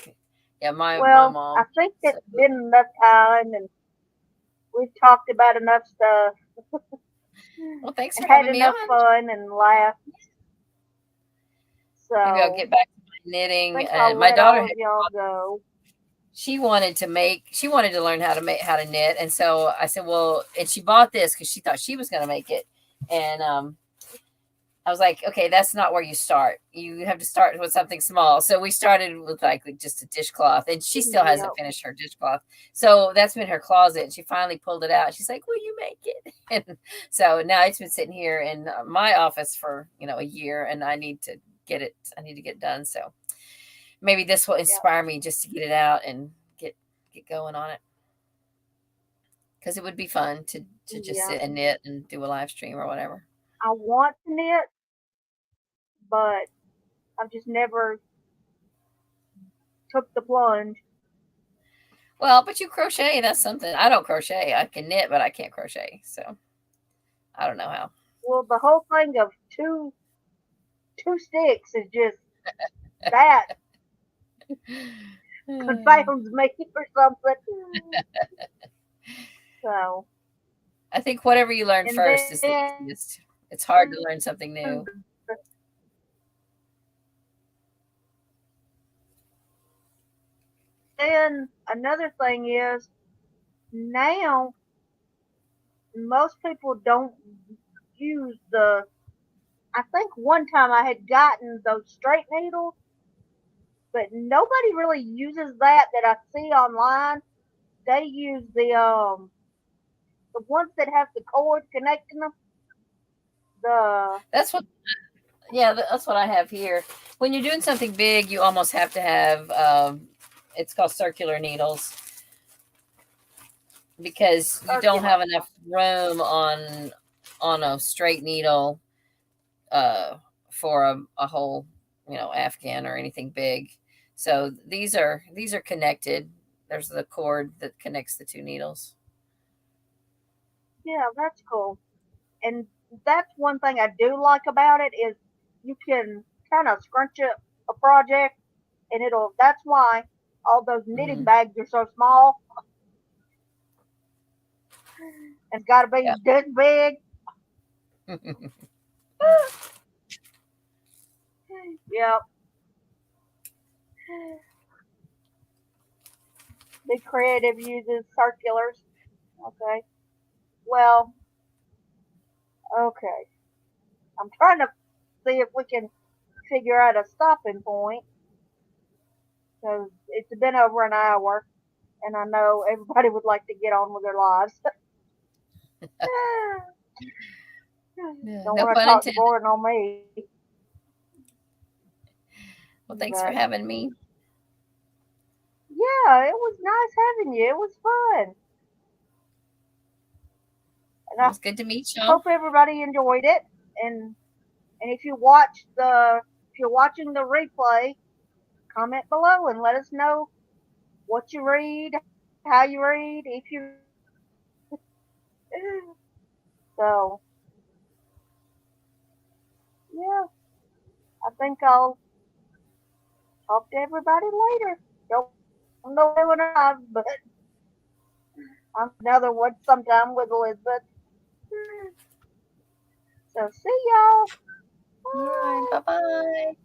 Speaker 2: Yeah, my
Speaker 1: well, I
Speaker 2: mom.
Speaker 1: think
Speaker 2: So,
Speaker 1: it's been enough time, and we've talked about enough stuff.
Speaker 2: well, thanks
Speaker 1: And
Speaker 2: for
Speaker 1: had
Speaker 2: having me
Speaker 1: enough
Speaker 2: on.
Speaker 1: fun and laughed.
Speaker 2: Maybe I'll
Speaker 1: So
Speaker 2: get back to my
Speaker 1: I
Speaker 2: knitting.
Speaker 1: think I'll
Speaker 2: My
Speaker 1: let
Speaker 2: daughter
Speaker 1: all of
Speaker 2: had
Speaker 1: y'all go.
Speaker 2: she wanted to learn how to knit, and so I said, well, and she bought this because she thought she was going to make it, and I was like, okay, that's not where you start. You have to start with something small. So we started with like just a dishcloth, and she still hasn't
Speaker 1: Yep.
Speaker 2: finished her dishcloth. So that's been her closet, and she finally pulled it out. She's like, will you make it? And so now it's been sitting here in my office for a year, and I need to get it done. So maybe this will inspire me just to get it out and get going on it, because it would be fun to just sit and knit and do a live stream or whatever.
Speaker 1: I want to knit, but I've just never took the plunge.
Speaker 2: Well, but you crochet, that's something. I don't crochet. I can knit, but I can't crochet. So I don't know how.
Speaker 1: Well, the whole thing of two sticks is just that confounds me or something. So
Speaker 2: I think whatever you learn
Speaker 1: and
Speaker 2: first is the easiest. It's hard to learn something new.
Speaker 1: Then another thing is now most people don't use the. I think one time I had gotten those straight needles, but nobody really uses that I see online. They use the ones that have the cord connecting them.
Speaker 2: That's what that's what I have here. When you're doing something big, you almost have to have it's called circular needles, because you don't have enough room on a straight needle for a whole afghan or anything big. So these are connected. There's the cord that connects the two needles.
Speaker 1: Yeah, that's cool. And that's one thing I do like about it is you can kind of scrunch up a project, and that's why all those knitting bags are so small. It's got to be this big. Yep. Be creative uses circulars. Okay. Well, okay. I'm trying to see if we can figure out a stopping point because it's been over an hour, and I know everybody would like to get on with their lives. Don't
Speaker 2: No
Speaker 1: want to
Speaker 2: pun
Speaker 1: talk
Speaker 2: intended.
Speaker 1: boring on me.
Speaker 2: Well, thanks for having me.
Speaker 1: Yeah, it was nice having you. It was fun. And
Speaker 2: it was good to meet you.
Speaker 1: Hope everybody enjoyed it. And if you're watching the replay, comment below and let us know what you read, how you read, if you. So, yeah, I think I'll talk to everybody later. Don't know when but I'm another one sometime with Elizabeth. So, see y'all.
Speaker 2: Bye bye.